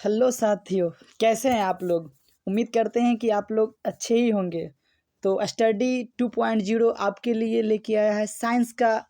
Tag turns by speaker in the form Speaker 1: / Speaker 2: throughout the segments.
Speaker 1: Hello साथियों, कैसे हैं आप लोग। उम्मीद करते हैं कि आप लोग अच्छे ही होंगे। तो स्टडी 2.0 आपके लिए लेके आया है साइंस का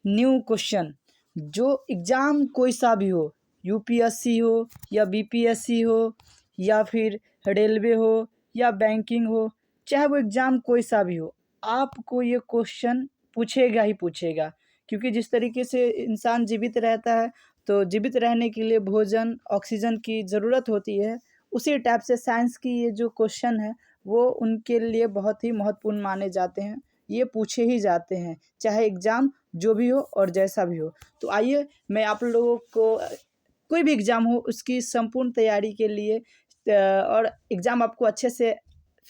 Speaker 1: न्यू क्वेश्चन। जो एग्ज़ाम कोई सा भी हो, यूपीएससी हो या बीपीएससी हो या फिर रेलवे हो या बैंकिंग हो, चाहे वो एग्ज़ाम कोई सा भी हो, आपको ये क्वेश्चन पूछेगा ही पूछेगा। क्योंकि जिस तरीके से इंसान जीवित रहता है, तो जीवित रहने के लिए भोजन, ऑक्सीजन की ज़रूरत होती है। उसी टाइप से साइंस की ये जो क्वेश्चन है, वो उनके लिए बहुत ही महत्वपूर्ण माने जाते हैं। ये पूछे ही जाते हैं, चाहे एग्ज़ाम जो भी हो और जैसा भी हो। तो आइए मैं आप लोगों को कोई भी एग्ज़ाम हो उसकी संपूर्ण तैयारी के लिए और एग्ज़ाम आपको अच्छे से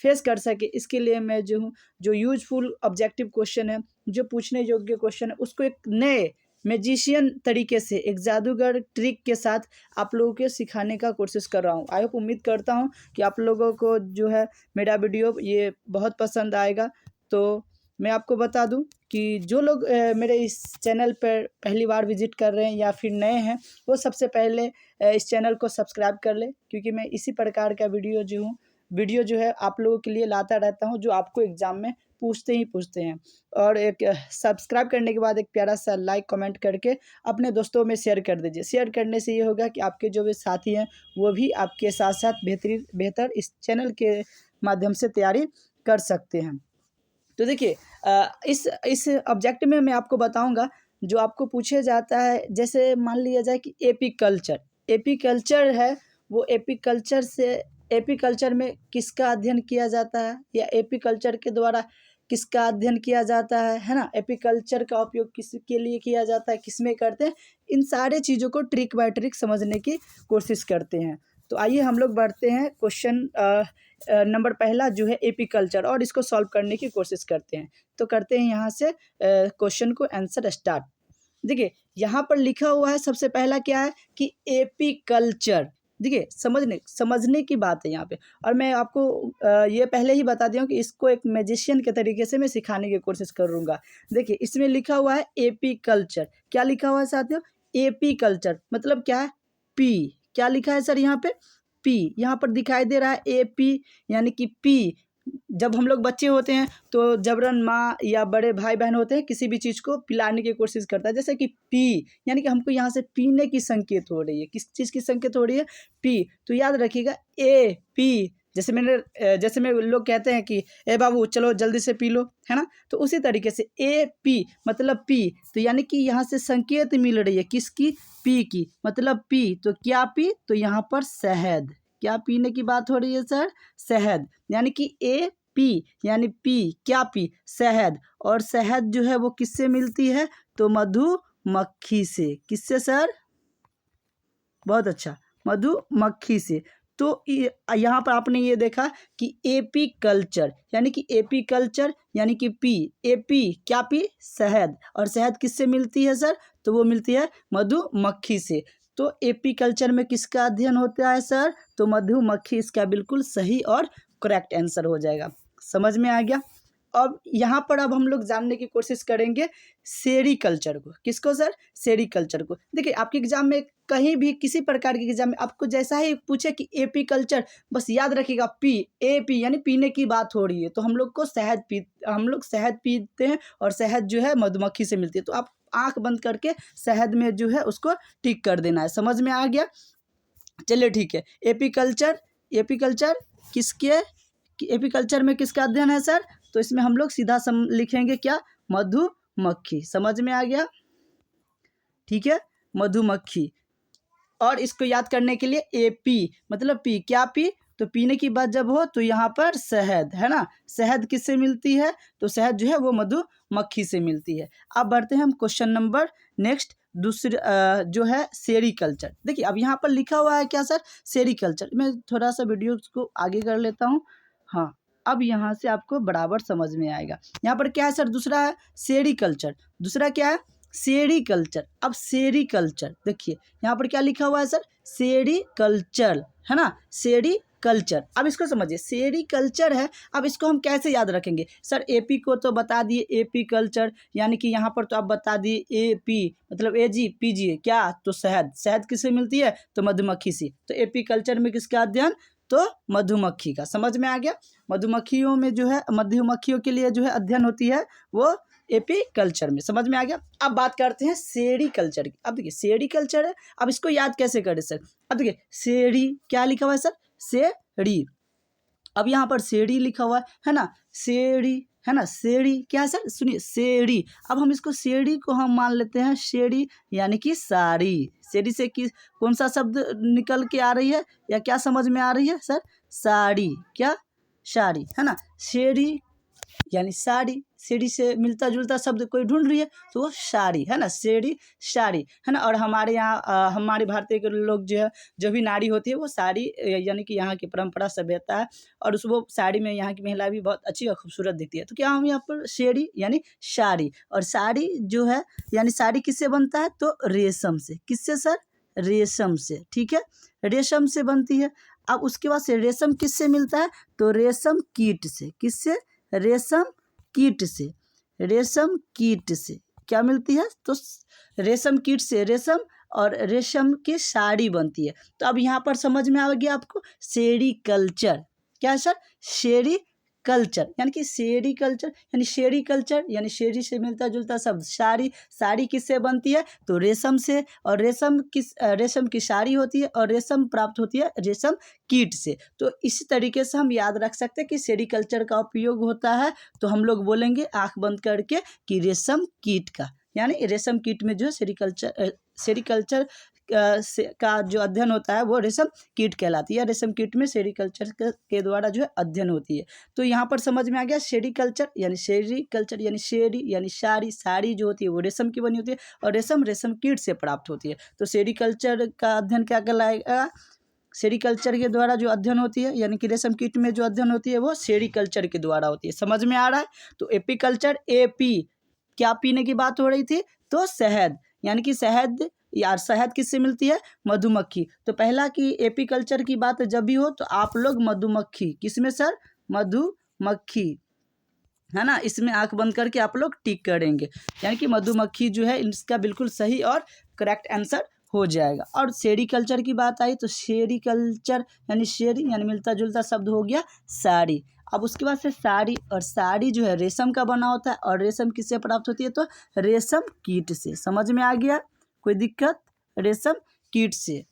Speaker 1: फेस कर सके, इसके लिए मैं जो हूँ, जो यूजफुल ऑब्जेक्टिव क्वेश्चन है, जो पूछने योग्य क्वेश्चन है, उसको एक नए मैजिशियन तरीके से, एक जादूगर ट्रिक के साथ आप लोगों को सिखाने का कोशिश कर रहा हूँ। आई होप, उम्मीद करता हूँ कि आप लोगों को जो है मेरा वीडियो ये बहुत पसंद आएगा। तो मैं आपको बता दूं कि जो लोग मेरे इस चैनल पर पहली बार विजिट कर रहे हैं या फिर नए हैं, वो सबसे पहले इस चैनल को सब्सक्राइब कर ले। क्योंकि मैं इसी प्रकार का वीडियो जो है आप लोगों के लिए लाता रहता हूं, जो आपको एग्ज़ाम में पूछते हैं। और एक सब्सक्राइब करने के बाद एक प्यारा सा लाइक कमेंट करके अपने दोस्तों में शेयर कर दीजिए। शेयर करने से ये होगा कि आपके जो भी साथी हैं, वो भी आपके साथ साथ बेहतर इस चैनल के माध्यम से तैयारी कर सकते हैं। तो देखिए, इस ऑब्जेक्ट में मैं आपको बताऊंगा जो आपको पूछे जाता है। जैसे मान लिया जाए कि एपी कल्चर है, वो एपी कल्चर में किसका अध्ययन किया जाता है, या एपी कल्चर के द्वारा किसका अध्ययन किया जाता है ना। एपी कल्चर का उपयोग किसके लिए किया जाता है, किसमें करते हैं, इन सारे चीज़ों को ट्रिक बाय ट्रिक समझने की कोशिश करते हैं। तो आइए हम लोग बढ़ते हैं क्वेश्चन नंबर पहला जो है एपी कल्चर, और इसको सॉल्व करने की कोशिश करते हैं। तो करते हैं यहाँ से क्वेश्चन को आंसर स्टार्ट। देखिए यहाँ पर लिखा हुआ है, सबसे पहला क्या है कि एपी कल्चर। देखिए समझने की बात है यहाँ पे। और मैं आपको ये पहले ही बता दिया हूँ कि इसको एक मैजिशियन के तरीके से मैं सिखाने की कोशिश करूँगा। देखिए इसमें लिखा हुआ है एपी कल्चर। क्या लिखा हुआ है साथियों? एपी कल्चर मतलब क्या है? पी। क्या लिखा है सर यहाँ पे? पी। यहाँ पर दिखाई दे रहा है एपी, यानी कि पी। जब हम लोग बच्चे होते हैं तो जबरन माँ या बड़े भाई बहन होते हैं, किसी भी चीज़ को पिलाने की कोशिश करता है, जैसे कि पी, यानी कि हमको यहाँ से पीने की संकेत हो रही है। किस चीज़ की संकेत हो रही है? पी। तो याद रखिएगा ए पी। जैसे में लोग कहते हैं कि ए बाबू चलो जल्दी से पी लो, है ना। तो उसी तरीके से ए पी मतलब पी। तो यानी कि यहाँ से संकेत मिल रही है किसकी? पी की। मतलब पी, तो क्या पी? तो यहाँ पर शहद। क्या पीने की बात हो रही है सर? शहद। यानी कि ए पी यानी पी। क्या पी? शहद। और शहद जो है वो किससे मिलती है? तो मधुमक्खी से। किससे सर? बहुत अच्छा, मधुमक्खी से। तो यहाँ पर आपने ये देखा कि एपी कल्चर यानी कि पी। एपी क्या पी? शहद। और शहद किससे मिलती है सर? तो वो मिलती है मधुमक्खी से। तो एपी कल्चर में किसका अध्ययन होता है सर? तो मधुमक्खी। इसका बिल्कुल सही और करेक्ट आंसर हो जाएगा। समझ में आ गया। अब यहाँ पर हम लोग जानने की कोशिश करेंगे सेरीकल्चर को। किसको सर? सेरीकल्चर को। देखिए आपके एग्जाम में कहीं भी किसी प्रकार के एग्जाम में आपको जैसा ही पूछे कि एपी कल्चर, बस याद रखिएगा पी। एपी यानी पीने की बात हो रही है, तो हम लोग शहद पीते हैं, और शहद जो है मधुमक्खी से मिलती है। तो आप आंख बंद करके शहद में जो है उसको टिक कर देना है। समझ में आ गया? चलिए ठीक है। एपी कल्चर एपी कल्चर में किसका अध्ययन है सर? तो इसमें हम लोग सीधा लिखेंगे क्या? मधुमक्खी। समझ में आ गया? ठीक है, मधुमक्खी। और इसको याद करने के लिए एपी मतलब पी। क्या पी? तो पीने की बात जब हो तो यहाँ पर शहद, है ना। शहद किससे मिलती है? तो शहद जो है वो मधुमक्खी से मिलती है। अब बढ़ते हैं हम क्वेश्चन नंबर नेक्स्ट दूसरे जो है सेरीकल्चर। देखिए अब यहाँ पर लिखा हुआ है क्या सर? सेरीकल्चर। मैं थोड़ा सा वीडियो को आगे कर लेता हूँ। हाँ, अब यहाँ से आपको बराबर समझ में आएगा। यहाँ पर क्या है सर? दूसरा है सेरीकल्चर। दूसरा क्या है? सेरीकल्चर। अब सेरीकल्चर देखिए यहाँ पर क्या लिखा हुआ है सर? सेरीकल्चर, है ना। कल्चर। अब इसको समझिए, सेरी कल्चर है। अब इसको हम कैसे याद रखेंगे सर? एपी को तो बता दिए एपी कल्चर, यानी कि यहाँ पर तो आप बता दिए एपी मतलब एजी पीजी क्या, तो शहद। शहद किससे मिलती है? तो मधुमक्खी से। तो एपी कल्चर में किसका अध्ययन? तो मधुमक्खी का। समझ में आ गया? मधुमक्खियों में जो है, मधुमक्खियों के लिए जो है अध्ययन होती है वो एपी कल्चर में। समझ में आ गया? अब बात करते हैं सेरी कल्चर की। अब देखिए सेरी कल्चर है, अब इसको याद कैसे करें सर? अब देखिए सेरी क्या लिखा हुआ है सर? सेड़ी। अब यहाँ पर सेड़ी लिखा हुआ है ना, सेड़ी है ना, सेड़ी क्या है सर? सुनिए सेड़ी। अब हम इसको सेड़ी को हम मान लेते हैं शेड़ी, यानी कि साड़ी। सेड़ी से किस कौन सा शब्द निकल के आ रही है या क्या समझ में आ रही है सर? साड़ी। क्या? साड़ी है ना। शेड़ी यानी साड़ी, सीढ़ी से मिलता जुलता शब्द कोई ढूंढ रही है तो वो साड़ी है ना, सेड़ी साड़ी है ना। और हमारे यहाँ हमारे भारतीय के लोग जो है, जो भी नारी होती है वो साड़ी यानी कि यहाँ की परंपरा सभ्यता है, और उस वो साड़ी में यहाँ की महिला भी बहुत अच्छी और खूबसूरत दिखती है। तो क्या हम यहाँ पर सेड़ी यानी साड़ी, और साड़ी जो है यानी साड़ी किससे बनता है? तो रेशम से। किससे सर? रेशम से। ठीक है, रेशम से बनती है। अब उसके बाद से रेशम किससे मिलता है? तो रेशम कीट से। किससे? रेशम कीट से। रेशम कीट से क्या मिलती है? तो रेशम कीट से रेशम, और रेशम की साड़ी बनती है। तो अब यहाँ पर समझ में आ गया आपको सेरी कल्चर। क्या है सर? शेरी कल्चर, यानी कि शेरी कल्चर यानी शेरी कल्चर यानी शेरी से मिलता जुलता शब्द साड़ी। साड़ी किससे बनती है? तो रेशम से, और रेशम की साड़ी होती है, और रेशम प्राप्त होती है रेशम कीट से। तो इसी तरीके से हम याद रख सकते हैं कि सेरी कल्चर का उपयोग होता है, तो हम लोग बोलेंगे आंख बंद करके कि रेशम कीट का, यानी रेशम कीट में जो है सेरीकल्चर का जो अध्ययन होता है वो रेशम कीट कहलाती है। रेशम कीट में सेरीकल्चर के द्वारा जो है अध्ययन होती है। तो यहाँ पर समझ में आ गया सेरीकल्चर यानी शेरी यानी साड़ी। साड़ी जो होती है वो रेशम की बनी होती है, और रेशम कीट से प्राप्त होती है। तो सेरीकल्चर का अध्ययन क्या कहलाएगा? सेरीकल्चर के द्वारा जो अध्ययन होती है, यानी कि रेशम कीट में जो अध्ययन होती है वो सेरीकल्चर के द्वारा होती है। समझ में आ रहा है? तो एपीकल्चर, एपी क्या पीने की बात हो रही थी? तो शहद, यानी कि शहद। यार शहद किससे मिलती है? मधुमक्खी। तो पहला कि एपीकल्चर की बात जब भी हो तो आप लोग मधुमक्खी, किसमें सर? मधुमक्खी है ना, इसमें आंख बंद करके आप लोग टिक करेंगे, यानी कि मधुमक्खी जो है इसका बिल्कुल सही और करेक्ट आंसर हो जाएगा। और सेरीकल्चर की बात आई तो सेरीकल्चर यानी शेरी यानी मिलता जुलता शब्द हो गया साड़ी। अब उसके बाद से साड़ी, और साड़ी जो है रेशम का बना होता है, और रेशम किससे प्राप्त होती है? तो रेशम कीट से। समझ में आ गया? कोई दिक्कत? रेशम कीट से।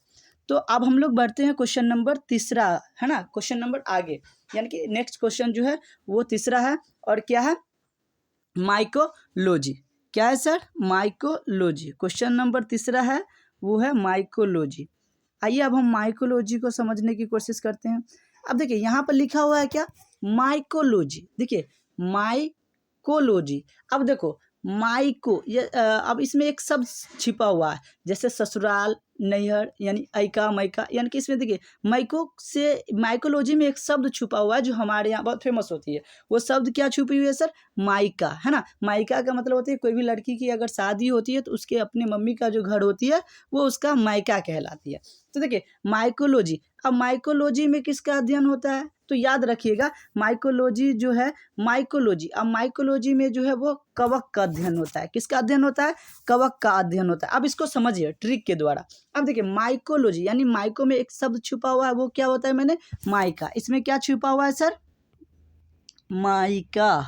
Speaker 1: तो अब हम लोग बढ़ते हैं क्वेश्चन नंबर तीसरा, है ना, क्वेश्चन नंबर आगे, यानी कि नेक्स्ट क्वेश्चन जो है वो तीसरा है, और क्या है? माइकोलॉजी। क्या है सर? माइकोलॉजी। क्वेश्चन नंबर तीसरा है वो है माइकोलॉजी। आइए अब हम माइकोलॉजी को समझने की कोशिश करते हैं। अब देखिए यहाँ पर लिखा हुआ है क्या? माइकोलॉजी। देखिए माइकोलॉजी। अब देखो माइको, ये अब इसमें एक शब्द छिपा हुआ है, जैसे ससुराल, नैहर, यानी अयका मैका, यानी कि इसमें देखिए माइको से माइकोलॉजी में एक शब्द छुपा हुआ है जो हमारे यहाँ बहुत फेमस होती है। वो शब्द क्या छुपी हुई है सर? मायका, है ना। मायका का मतलब होती है कोई भी लड़की की अगर शादी होती है तो उसके अपने मम्मी का जो घर होती है वो उसका मायका कहलाती है। तो देखिए माइकोलॉजी। अब माइकोलॉजी में किसका अध्ययन होता है? तो याद रखिएगा माइकोलॉजी जो है, माइकोलॉजी, अब माइकोलॉजी में जो है वो कवक का अध्ययन होता है। किसका अध्ययन होता है? कवक का अध्ययन होता है। अब इसको समझिए ट्रिक के द्वारा। अब देखिए माइकोलॉजी यानी माइको में एक शब्द छुपा हुआ है, वो क्या होता है? मैंने माइका। इसमें क्या छुपा हुआ है सर? माइका।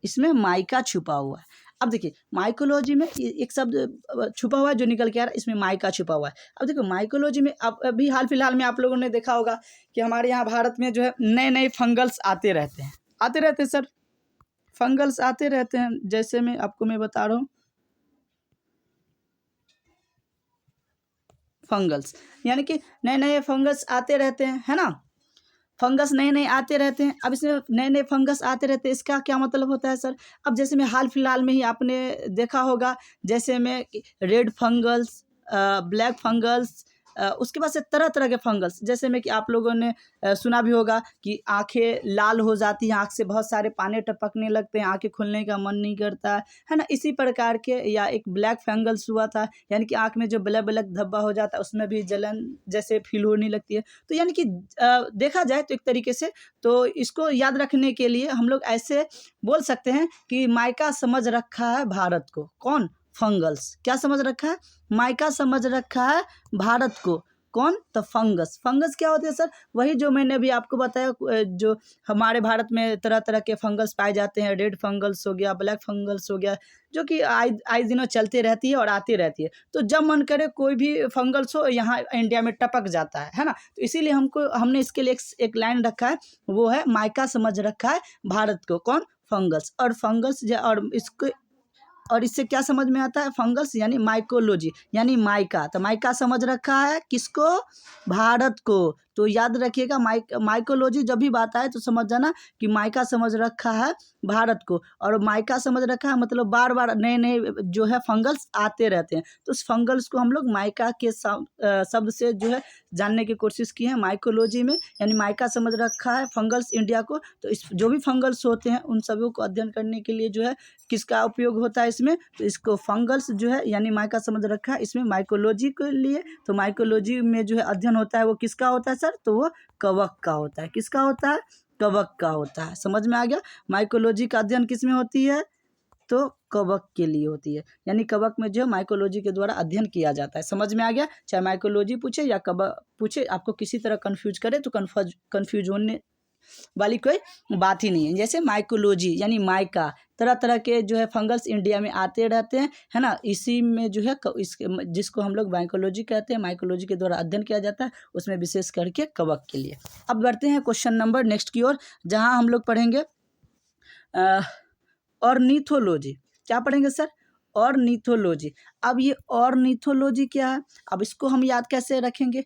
Speaker 1: इसमें माइका छुपा हुआ है। अब देखिए माइकोलॉजी में एक शब्द छुपा हुआ है जो निकल के आ रहा है, इसमें माइका छुपा हुआ है। अब देखो माइकोलॉजी में अब अभी हाल फिलहाल में आप लोगों ने देखा होगा कि हमारे यहाँ भारत में जो है नए नए फंगल्स आते रहते हैं सर। फंगल्स आते रहते हैं, जैसे मैं आपको बता रहा हूँ फंगल्स, यानी कि नए नए फंगस आते रहते हैं, है ना। फंगस नए नए आते रहते हैं। अब इसमें नए नए फंगस आते रहते हैं, इसका क्या मतलब होता है सर? अब जैसे में हाल फिलहाल में ही आपने देखा होगा, जैसे में रेड फंगल्स, ब्लैक फंगल्स, उसके बाद से तरह तरह के फंगस, जैसे में कि आप लोगों ने सुना भी होगा कि आंखें लाल हो जाती हैं, आंख से बहुत सारे पानी टपकने लगते हैं, आंखें खुलने का मन नहीं करता है ना। इसी प्रकार के, या एक ब्लैक फंगस हुआ था, यानी कि आंख में जो ब्लैक ब्लैक धब्बा हो जाता है उसमें भी जलन जैसे फील होने लगती है। तो यानी कि देखा जाए तो एक तरीके से तो इसको याद रखने के लिए हम लोग ऐसे बोल सकते हैं कि माइका समझ रखा है भारत को। कौन? फंगल्स। क्या समझ रखा है? माइका समझ रखा है भारत को। कौन? तो फंगस। फंगस क्या होते हैं सर? वही जो मैंने अभी आपको बताया, जो हमारे भारत में तरह तरह के फंगस पाए जाते हैं। रेड फंगस हो गया, ब्लैक फंगस हो गया, जो कि आए दिनों चलते रहती है और आती रहती है। तो जब मन करे कोई भी फंगल्स हो, यहाँ इंडिया में टपक जाता है ना। तो इसीलिए हमने इसके लिए एक लाइन रखा है, वो है माइका समझ रखा है भारत को। कौन? फंगस। और फंगस और इसको, और इससे क्या समझ में आता है? फंगस यानी माइकोलॉजी, यानी माइका। तो माइका समझ रखा है किसको? भारत को। तो याद रखिएगा, माइकोलॉजी जब भी बात आए तो समझ जाना कि माइका समझ रखा है भारत को। और माइका समझ रखा है मतलब बार बार नए नए जो है फंगल्स आते रहते हैं। तो उस फंगल्स को हम लोग माइका के शब्द से जो है जानने की कोशिश की है माइकोलॉजी में, यानी माइका समझ रखा है फंगल्स इंडिया को। तो इस जो भी फंगल्स होते हैं उन सभी को अध्ययन करने के लिए जो है किसका उपयोग होता है इसमें? तो इसको फंगल्स जो है यानी माइका समझ रखा है, इसमें माइकोलॉजी के लिए। तो माइकोलॉजी में जो है अध्ययन होता है वो किसका होता है सर? तो वो कवक का होता है। किसका होता है? कवक का होता है। समझ में आ गया? माइकोलॉजी का अध्ययन किस में होती है? तो कवक के लिए होती है, यानी कवक में जो माइकोलॉजी के द्वारा अध्ययन किया जाता है। समझ में आ गया? चाहे माइकोलॉजी पूछे या कवक पूछे, आपको किसी तरह कंफ्यूज करे तो कंफ्यूज होने वाली कोई बात ही नहीं है। जैसे माइकोलॉजी यानी माइका, तरह तरह के जो है फंगल्स इंडिया में आते रहते हैं, है ना। इसी में जो है जिसको हम लोग माइकोलॉजी कहते हैं, माइकोलॉजी के द्वारा अध्ययन किया जाता है, उसमें विशेष करके कवक के लिए। अब बढ़ते हैं क्वेश्चन नंबर नेक्स्ट की ओर, जहाँ हम लोग पढ़ेंगे ऑर्निथोलॉजी। क्या पढ़ेंगे सर? ऑर्निथोलॉजी। अब ये ऑर्निथोलॉजी क्या है? अब इसको हम याद कैसे रखेंगे?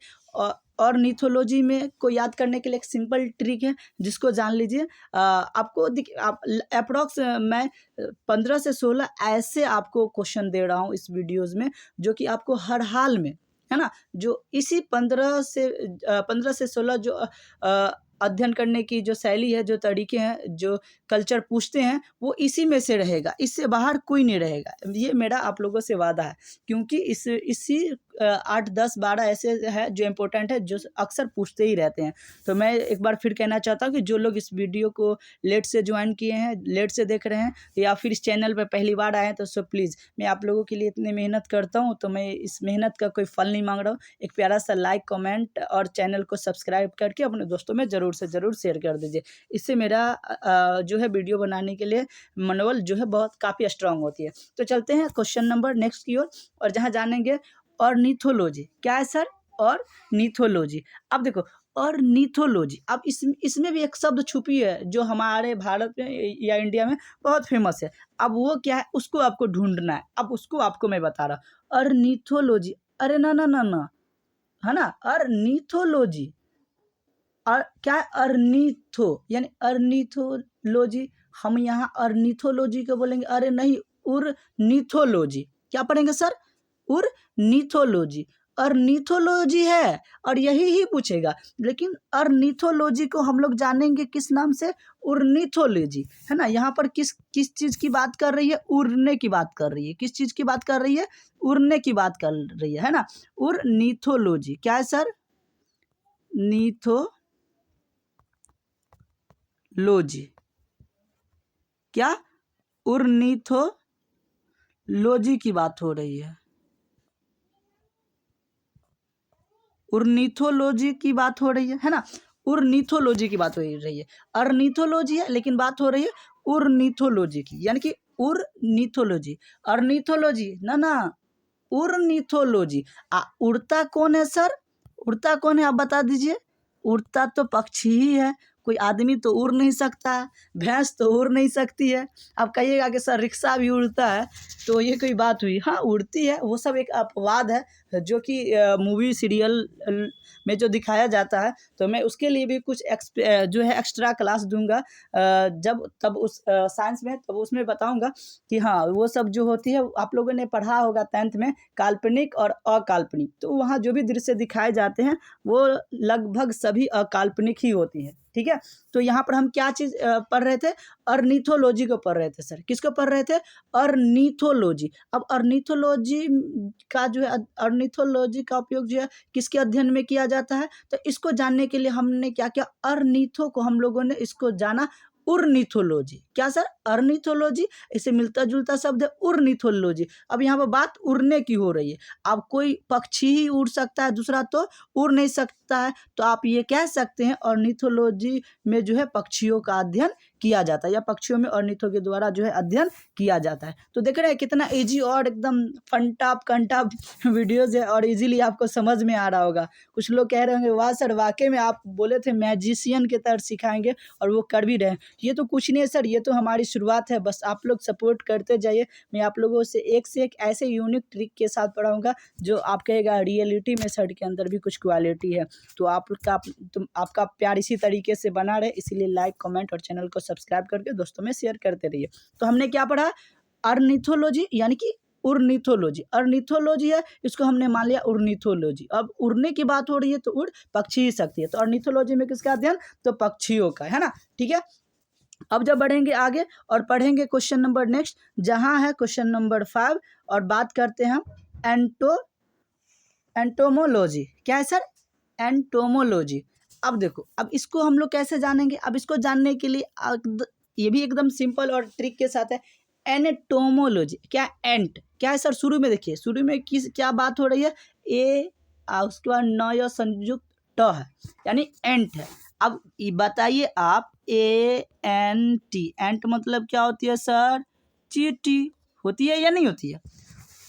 Speaker 1: ऑर्निथोलॉजी में को याद करने के लिए एक सिंपल ट्रिक है, जिसको जान लीजिए। आपको आप अप्रॉक्स मैं 15 से 16 ऐसे आपको क्वेश्चन दे रहा हूँ इस वीडियोस में, जो कि आपको हर हाल में, है ना, जो इसी 15 से 16 जो अध्ययन करने की जो शैली है, जो तरीके हैं, जो कल्चर पूछते हैं, वो इसी में से रहेगा, इससे बाहर कोई नहीं रहेगा। ये मेरा आप लोगों से वादा है, क्योंकि इसी 8, 10, 12 ऐसे है जो इम्पोर्टेंट है, जो अक्सर पूछते ही रहते हैं। तो मैं एक बार फिर कहना चाहता हूँ कि जो लोग इस वीडियो को लेट से ज्वाइन किए हैं, लेट से देख रहे हैं, या फिर इस चैनल पर पहली बार आए हैं, तो सो प्लीज़, मैं आप लोगों के लिए इतनी मेहनत करता हूँ, तो मैं इस मेहनत का कोई फल नहीं मांग रहा हूँ। एक प्यारा सा लाइक, कमेंट और चैनल को सब्सक्राइब करके अपने दोस्तों में ज़रूर से ज़रूर शेयर कर दीजिए। इससे मेरा जो है वीडियो बनाने के लिए मनोबल जो है बहुत काफ़ी स्ट्रांग होती है। तो चलते हैं क्वेश्चन नंबर नेक्स्ट की ओर, और जहाँ जानेंगे ऑर्निथोलॉजी। क्या है सर? ऑर्निथोलॉजी। अब देखो ऑर्निथोलॉजी, अब इसमें भी एक शब्द छुपी है जो हमारे भारत में या इंडिया में बहुत फेमस है। अब वो क्या है, उसको आपको ढूंढना है। अब उसको आपको मैं बता रहा हूँ, ऑर्निथोलॉजी। अरे ना ना ना ना, है ना, ऑर्निथोलॉजी। और क्या है? अर्निथो, यानी अर्निथोलॉजी। हम यहाँ अर्निथोलॉजी को बोलेंगे? अरे नहीं, उर्निथोलॉजी। क्या पढ़ेंगे सर? उर्निथोलॉजी। अर्निथोलॉजी है और यही ही पूछेगा, लेकिन अर्निथोलॉजी को हम लोग जानेंगे किस नाम से? उर्निथोलॉजी, है ना। यहाँ पर किस चीज़ की बात कर रही है? उड़ने की बात कर रही है। किस चीज़ की बात कर रही है? उड़ने की बात कर रही है ना। उर्निथोलॉजी क्या है सर? नीथोलॉजी। क्या? उर्निथोलॉजी की बात हो रही है। उर्निथोलॉजी की बात हो रही है ना। उर्निथोलॉजी की बात हो रही है। अर्निथोलॉजी है, लेकिन बात हो रही है उर्निथोलॉजी की, यानी कि उर्निथोलॉजी। अर्निथोलॉजी ना ना, उर्निथोलॉजी। उड़ता कौन है सर? उड़ता कौन है आप बता दीजिए? उड़ता तो पक्षी ही है। कोई आदमी तो उड़ नहीं सकता है, भैंस तो उड़ नहीं सकती है। आप कहिएगा कि सर रिक्शा भी उड़ता है, तो ये कोई बात हुई? हाँ उड़ती है, वो सब एक अपवाद है जो कि मूवी सीरियल में जो दिखाया जाता है। तो मैं उसके लिए भी कुछ जो है एक्स्ट्रा क्लास दूंगा जब तब उस साइंस में, तब उसमें बताऊंगा कि हाँ वो सब जो होती है आप लोगों ने पढ़ा होगा 10th में, काल्पनिक और अकाल्पनिक। तो वहाँ जो भी दृश्य दिखाए जाते हैं वो लगभग सभी अकाल्पनिक ही होती है, ठीक है। तो यहाँ पर हम क्या चीज़ पढ़ रहे थे? अर्निथोलॉजी को पढ़ रहे थे सर। किसको पढ़ रहे थे? अर्निथोलॉजी। अब अर्निथोलॉजी का जो है, अर्निथोलॉजी का उपयोग जो है किसके अध्ययन में किया जाता है? तो इसको जानने के लिए हमने क्या किया, अर्निथो को हम लोगों ने इसको जाना उर्निथोलॉजी। क्या सर? अर्निथोलॉजी, इसे मिलता जुलता शब्द है उर्निथोलॉजी। अब यहाँ पर बात उड़ने की हो रही है। अब कोई पक्षी ही उड़ सकता है, दूसरा तो उड़ नहीं सकता है। तो आप ये कह सकते हैं ऑर्निथोलॉजी में जो है पक्षियों का अध्ययन किया जाता है, या पक्षियों में ऑर्निथो के द्वारा जो है अध्ययन किया जाता है। तो देख रहे हैं कितना इजी और एकदम फनटाप कंटाप वीडियोज़ है, और इजीली आपको समझ में आ रहा होगा। कुछ लोग कह रहे होंगे वाह सर वाकई में आप बोले थे मैजिशियन के तरह सिखाएंगे और वो कर भी रहे हैं। ये तो कुछ नहीं है सर, ये तो हमारी शुरुआत है, बस आप लोग सपोर्ट करते जाइए। मैं आप लोगों से एक ऐसे यूनिक ट्रिक के साथ पढ़ाऊँगा जो आप कहेगा रियलिटी में सर के अंदर भी कुछ क्वालिटी है। तो आपका प्यार इसी तरीके से बना रहे, इसीलिए लाइक कमेंट और चैनल को सब्सक्राइब करके दोस्तों में शेयर करते रहिए। तो हमने क्या पढ़ा? अर्निथोलॉजी यानी कि उर्निथोलॉजी। अर्निथोलॉजी है, इसको हमने मान लिया उर्निथोलॉजी। अब उड़ने की बात हो रही है तो उड़ पक्षी ही सकती है, तो अर्निथोलॉजी में किसका अध्ययन? तो पक्षियों का, है ना, ठीक है। अब जब बढ़ेंगे आगे और पढ़ेंगे क्वेश्चन नंबर नेक्स्ट, जहां है क्वेश्चन नंबर 5, और बात करते हैं हम एंटोमोलॉजी। क्या है सर? एंटोमोलॉजी। अब देखो, अब इसको हम लोग कैसे जानेंगे? अब इसको जानने के लिए ये भी एकदम सिंपल और ट्रिक के साथ है। एनेटोमोलॉजी। क्या? एंट क्या है सर? शुरू में देखिए, शुरू में क्या बात हो रही है? उसके बाद न या संयुक्त ट है, यानी एंट है। अब बताइए आप, ANT, एंट मतलब क्या होती है सर? चींटी होती है या नहीं होती है?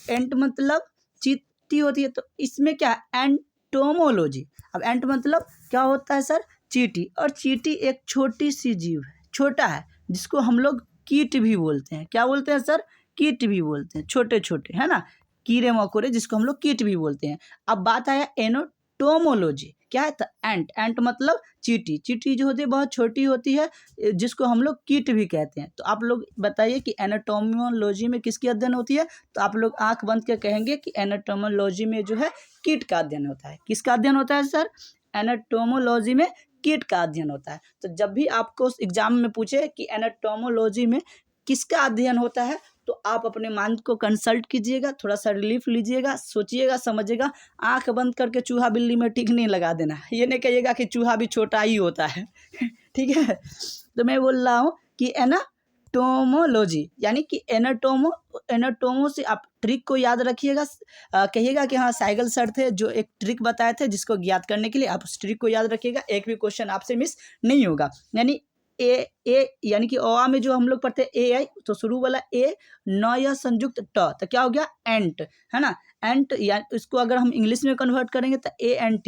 Speaker 1: एंट मतलब चींटी होती है। तो इसमें क्या है? एंटोमोलॉजी। अब एंट मतलब क्या होता है सर? चींटी। और चींटी एक छोटी सी जीव है, छोटा है, जिसको हम लोग कीट भी बोलते हैं। क्या बोलते हैं सर? कीट भी बोलते हैं, छोटे छोटे, है ना, कीड़े मकोड़े, जिसको हम लोग कीट भी बोलते हैं। अब बात आया एनोटोमोलॉजी। क्या है? तो एंट मतलब चींटी। चींटी जो होती है बहुत छोटी होती है, जिसको हम लोग कीट भी कहते हैं। तो आप लोग बताइए कि एनाटोमोलॉजी में किसकी अध्ययन होती है? तो आप लोग आंख बंद के कहेंगे कि एनाटोमोलॉजी में जो है कीट का अध्ययन होता है। किसका अध्ययन होता है सर? एनाटोमोलॉजी में कीट का अध्ययन होता है। तो जब भी आपको एग्जाम में पूछे कि एनाटोमोलॉजी में किसका अध्ययन होता है, तो आप अपने माइंड को कंसल्ट कीजिएगा, थोड़ा सा रिलीफ लीजिएगा, सोचिएगा, समझिएगा। आंख बंद करके चूहा बिल्ली में टिक नहीं लगा देना। ये नहीं कहिएगा कि चूहा भी छोटा ही होता है ठीक है। तो मैं बोल रहा हूँ कि एनाटोमोलॉजी यानी कि एनाटोमो से आप ट्रिक को याद रखिएगा। कहिएगा कि हाँ साइकिल सर थे जो एक ट्रिक बताए थे जिसको ज्ञात करने के लिए, आप उस ट्रिक को याद रखिएगा, एक भी क्वेश्चन आपसे मिस नहीं होगा। यानी ए यानी कि अ में जो हम लोग पढ़ते हैं AI, तो शुरू वाला ए, न या संयुक्त ट, तो क्या हो गया? एंट, है ना। एंट या इसको अगर हम इंग्लिश में कन्वर्ट करेंगे तो ANT,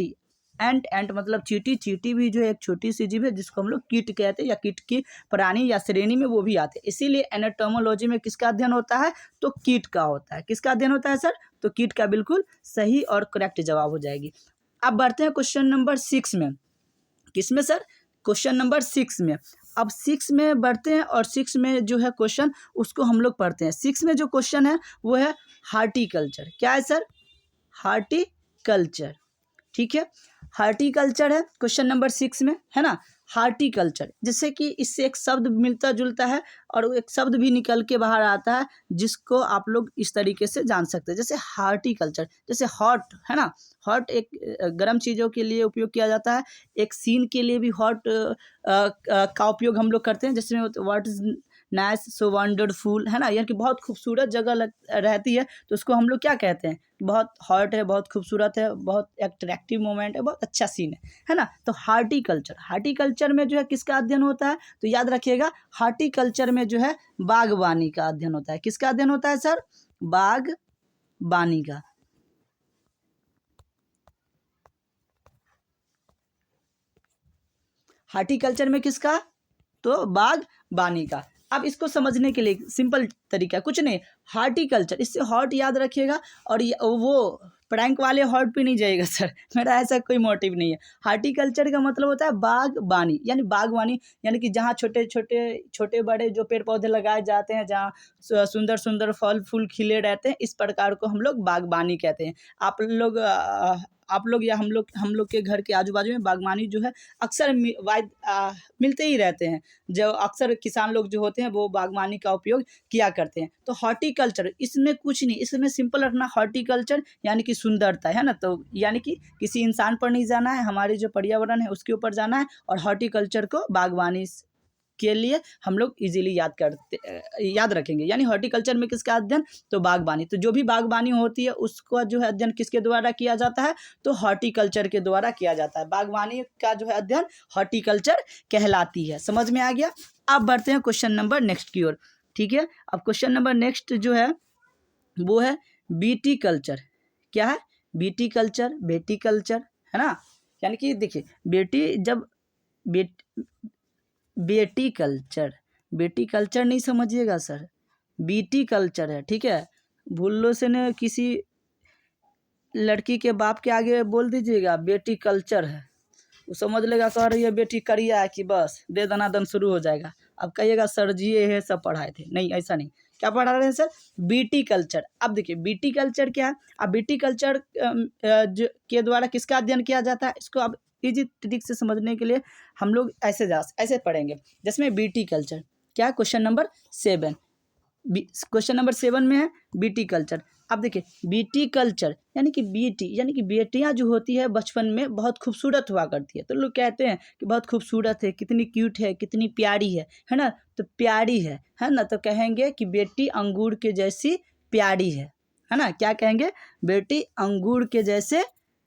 Speaker 1: एंट मतलब चींटी। चींटी भी जो है एक छोटी सी जीव है, जिसको हम लोग कीट कहते हैं, या कीट की प्राणी या श्रेणी में वो भी आते हैं। इसीलिए एनाटोमोलॉजी में किसका अध्ययन होता है? तो कीट का होता है। किसका अध्ययन होता है सर? तो कीट का। बिल्कुल सही और करेक्ट जवाब हो जाएगी। अब बढ़ते हैं क्वेश्चन नंबर 6 में। किसमें सर? क्वेश्चन नंबर 6 में। अब 6 में बढ़ते हैं, और 6 में जो है क्वेश्चन उसको हम लोग पढ़ते हैं। 6 में जो क्वेश्चन है वो है हार्टिकल्चर। क्या है सर? हार्टिकल्चर, ठीक है। हार्टिकल्चर है क्वेश्चन नंबर 6 में, है ना। हार्टिकल्चर, जैसे कि इससे एक शब्द मिलता जुलता है और एक शब्द भी निकल के बाहर आता है, जिसको आप लोग इस तरीके से जान सकते हैं। जैसे हार्टिकल्चर, जैसे हॉट, है ना। हॉट एक गर्म चीज़ों के लिए उपयोग किया जाता है। एक सीन के लिए भी हॉट का उपयोग हम लोग करते हैं, जिसमें what is nice, so wonderful, है ना, यानी कि बहुत खूबसूरत जगह रहती है, तो उसको हम लोग क्या कहते हैं? बहुत हॉट है, बहुत खूबसूरत है, बहुत अट्रैक्टिव मोमेंट है, बहुत अच्छा सीन है ना। तो हार्टिकल्चर में जो है किसका अध्ययन होता है? तो याद रखिएगा, हार्टिकल्चर में जो है बागवानी का अध्ययन होता है। किसका अध्ययन होता है सर? बागवानी का। हार्टिकल्चर में किसका, तो बागबानी का। अब इसको समझने के लिए सिंपल तरीका, कुछ नहीं, हार्टिकल्चर, इससे हॉट याद रखिएगा, और वो प्रैंक वाले हॉट भी नहीं जाएगा सर, मेरा ऐसा कोई मोटिव नहीं है। हार्टिकल्चर का मतलब होता है बागबानी, यानी बागवानी, यानी कि जहाँ छोटे छोटे छोटे बड़े जो पेड़ पौधे लगाए जाते हैं, जहाँ सुंदर सुंदर फल फूल खिले रहते हैं, इस प्रकार को हम लोग बागबानी कहते हैं। आप लोग या हम लोग के घर के आजू बाजू में बागवानी जो है अक्सर मिलते ही रहते हैं। जो अक्सर किसान लोग जो होते हैं वो बागवानी का उपयोग किया करते हैं। तो हॉर्टिकल्चर, इसमें कुछ नहीं, इसमें सिंपल रखना, हॉर्टिकल्चर यानी कि सुंदरता, है ना। तो यानी कि किसी इंसान पर नहीं जाना है, हमारे जो पर्यावरण है उसके ऊपर जाना है, और हॉर्टिकल्चर को बागवानी के लिए हम लोग इजीली याद रखेंगे। यानी हॉर्टिकल्चर में किसका अध्ययन, तो बागवानी। तो जो भी बागवानी होती है उसका जो है अध्ययन किसके द्वारा किया जाता है, तो हॉर्टिकल्चर के द्वारा किया जाता है। बागवानी का जो है अध्ययन हॉर्टिकल्चर कहलाती है। समझ में आ गया। अब बढ़ते हैं क्वेश्चन नंबर नेक्स्ट की ओर। ठीक है, अब क्वेश्चन नंबर नेक्स्ट जो है वो है बीटी कल्चर। क्या है, बीटी कल्चर, बेटी कल्चर, है ना। यानी कि देखिए, बेटी कल्चर नहीं समझिएगा सर, बीटी कल्चर है, ठीक है। भूलों से न किसी लड़की के बाप के आगे बोल दीजिएगा बेटी कल्चर है, वो समझ लेगा कह रही है बेटी करिया है, कि बस दे दनादन शुरू हो जाएगा। अब कहिएगा सर जी ये सब पढ़ाए थे, नहीं ऐसा नहीं। क्या पढ़ा रहे हैं सर, बीटी कल्चर। अब देखिए बीटी कल्चर क्या है। अब बीटी कल्चर के द्वारा किसका अध्ययन किया जाता है, इसको अब इजी ट्रिक से समझने के लिए हम लोग ऐसे पढ़ेंगे। जिसमें बीटी कल्चर क्या है, क्वेश्चन नंबर 7, क्वेश्चन नंबर 7 में है बीटी कल्चर। अब देखिए बीटी कल्चर यानी कि बेटियां जो होती है बचपन में बहुत खूबसूरत हुआ करती है। तो लोग कहते हैं कि बहुत खूबसूरत है, कितनी क्यूट है, कितनी प्यारी है ना। तो प्यारी है ना, तो कहेंगे कि बेटी अंगूर के जैसी प्यारी है ना। क्या कहेंगे, बेटी अंगूर के जैसे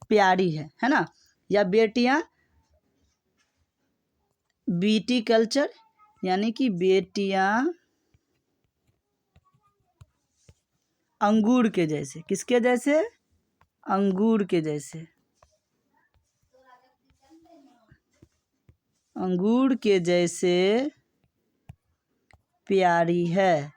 Speaker 1: प्यारी है ना। या बेटियां, बीटी कल्चर यानी कि बेटियां अंगूर के जैसे, किसके जैसे, अंगूर के जैसे, अंगूर के जैसे प्यारी है।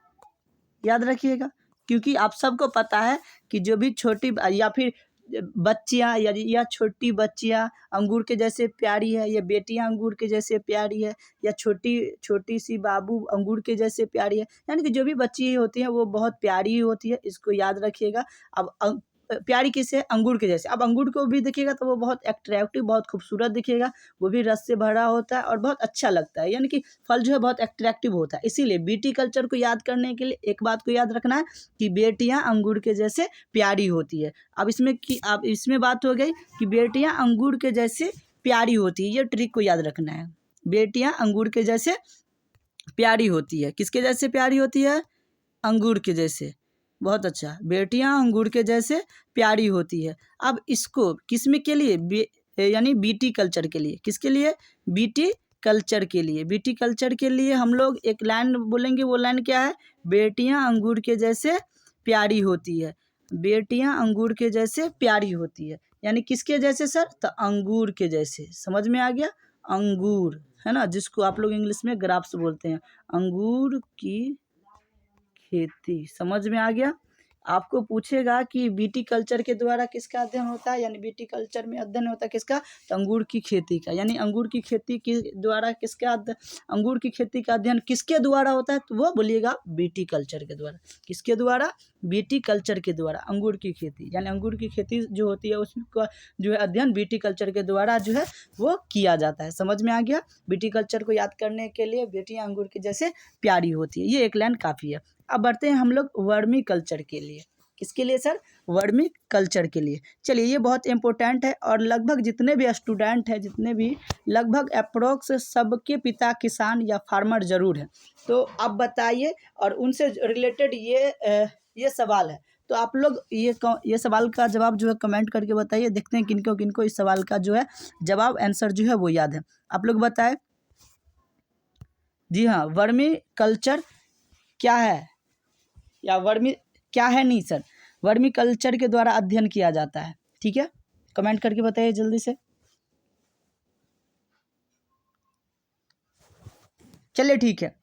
Speaker 1: याद रखिएगा, क्योंकि आप सबको पता है कि जो भी छोटी या फिर बच्चियां या छोटी बच्चियां अंगूर के जैसे प्यारी है, या बेटियां अंगूर के जैसे प्यारी है, या छोटी सी बाबू अंगूर के जैसे प्यारी है। यानी कि जो भी बच्ची होती है वो बहुत प्यारी ही होती है, इसको याद रखिएगा। अब प्यारी किससे, अंगूर के जैसे। अब अंगूर को भी देखिएगा तो वो बहुत अट्रैक्टिव, बहुत खूबसूरत दिखेगा, वो भी रस से भरा होता है और बहुत अच्छा लगता है। यानी कि फल जो है बहुत अट्रैक्टिव होता है। इसीलिए बीटी कल्चर को याद करने के लिए एक बात को याद रखना है कि बेटियां अंगूर के जैसे प्यारी होती है। अब इसमें बात हो गई कि बेटियां अंगूर के जैसे प्यारी होती है, ये ट्रिक को याद रखना है। बेटियां अंगूर के जैसे प्यारी होती है, किसके जैसे प्यारी होती है, अंगूर के जैसे। बहुत अच्छा, बेटियां अंगूर के जैसे प्यारी होती है। अब इसको किसमें के लिए, यानी बीटी कल्चर के लिए, किसके लिए, बीटी कल्चर के लिए। बीटी कल्चर के लिए हम लोग एक लाइन बोलेंगे, वो लाइन क्या है, बेटियां अंगूर के जैसे प्यारी होती है, बेटियां अंगूर के जैसे प्यारी होती है। यानी किसके जैसे सर, तो अंगूर के जैसे। समझ में आ गया, अंगूर, है ना, जिसको आप लोग इंग्लिश में ग्राप्स बोलते हैं, अंगूर की खेती। समझ में आ गया। आपको पूछेगा कि बीटी कल्चर के द्वारा किसका अध्ययन होता है, यानी बीटी कल्चर में अध्ययन होता है किसका, तो अंगूर की खेती का। यानी अंगूर की खेती के द्वारा अंगूर की खेती का अध्ययन किसके द्वारा होता है, तो वो बोलिएगा बीटी कल्चर के द्वारा। किसके द्वारा, बीटी कल्चर के द्वारा अंगूर की खेती। यानी अंगूर की खेती जो होती है उसका जो है अध्ययन बीटी कल्चर के द्वारा जो है वो किया जाता है। समझ में आ गया। बीटी कल्चर को याद करने के लिए बेटियां अंगूर के जैसे प्यारी होती है, ये एक लाइन काफ़ी है। अब बढ़ते हैं हम लोग वर्मी कल्चर के लिए। किसके लिए सर, वर्मी कल्चर के लिए। चलिए ये बहुत इंपॉर्टेंट है, और लगभग जितने भी स्टूडेंट हैं, लगभग अप्रोक्स सबके पिता किसान या फार्मर जरूर हैं। तो आप बताइए, और उनसे रिलेटेड ये सवाल है। तो आप लोग ये सवाल का जवाब जो है कमेंट करके बताइए, देखते हैं किनको किनको इस सवाल का जो है जवाब आंसर जो है वो याद है। आप लोग बताएं। जी हाँ, वर्मी कल्चर क्या है, या वर्मी क्या है, नहीं सर, वर्मी कल्चर के द्वारा अध्ययन किया जाता है। ठीक है, कमेंट करके बताइए जल्दी से। चलिए ठीक है,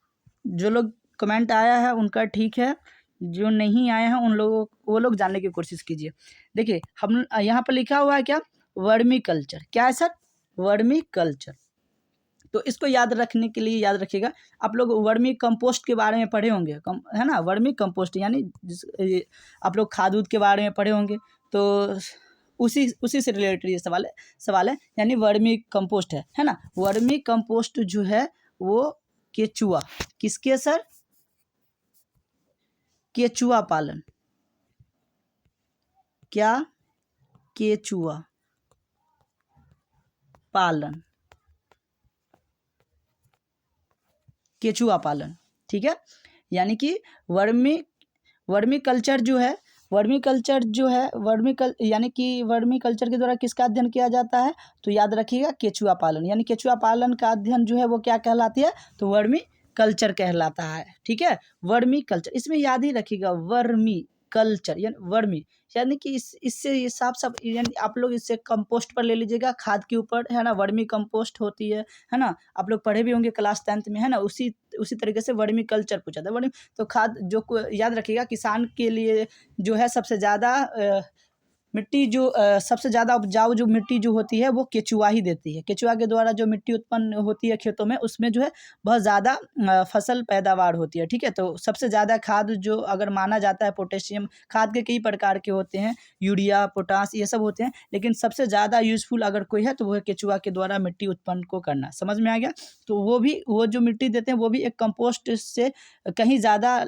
Speaker 1: जो लोग कमेंट आया है उनका ठीक है, जो नहीं आए हैं उन लोगों वो लोग जानने की कोशिश कीजिए। देखिए हम यहाँ पर लिखा हुआ है क्या, वर्मी कल्चर। क्या है सर, वर्मी कल्चर। तो इसको याद रखने के लिए याद रखिएगा, आप लोग वर्मी कंपोस्ट के बारे में पढ़े होंगे, है ना। वर्मी कंपोस्ट यानी आप लोग खाद उद के बारे में पढ़े होंगे, तो उसी से रिलेटेड ये सवाल है यानी वर्मी कंपोस्ट है ना। वर्मी कंपोस्ट जो है वो केचुआ, किसके सर, केचुआ पालन। क्या, केचुआ पालन, केचुआ पालन, ठीक है। यानी कि वर्मी कल्चर जो है, यानी कि वर्मी कल्चर के द्वारा किसका अध्ययन किया जाता है, तो याद रखिएगा केचुआ पालन, यानी केचुआ पालन का अध्ययन जो है वो क्या कहलाती है, तो वर्मी कल्चर कहलाता है, ठीक है। वर्मी कल्चर, इसमें याद ही रखिएगा वर्मी कल्चर यानी वर्मी, यानी कि इससे ये साफ यानी आप लोग इससे कंपोस्ट पर ले लीजिएगा, खाद के ऊपर, है ना। वर्मी कंपोस्ट होती है ना, आप लोग पढ़े भी होंगे क्लास 10th में, है ना। उसी तरीके से वर्मी कल्चर पूछा था। वर्मी तो खाद जो याद रखिएगा, किसान के लिए जो है सबसे ज़्यादा मिट्टी जो सबसे ज़्यादा उपजाऊ जो मिट्टी जो होती है वो केचुआ ही देती है। केचुआ के द्वारा जो मिट्टी उत्पन्न होती है खेतों में, उसमें जो है बहुत ज़्यादा फसल पैदावार होती है, ठीक है। तो सबसे ज़्यादा खाद जो अगर माना जाता है, पोटेशियम खाद के कई प्रकार के होते हैं, यूरिया, पोटास, ये सब होते हैं, लेकिन सबसे ज़्यादा यूज़फुल अगर कोई है तो वो है केचुआ के द्वारा मिट्टी उत्पन्न को करना। समझ में आ गया। तो वो जो मिट्टी देते हैं वो भी एक कंपोस्ट से कहीं ज़्यादा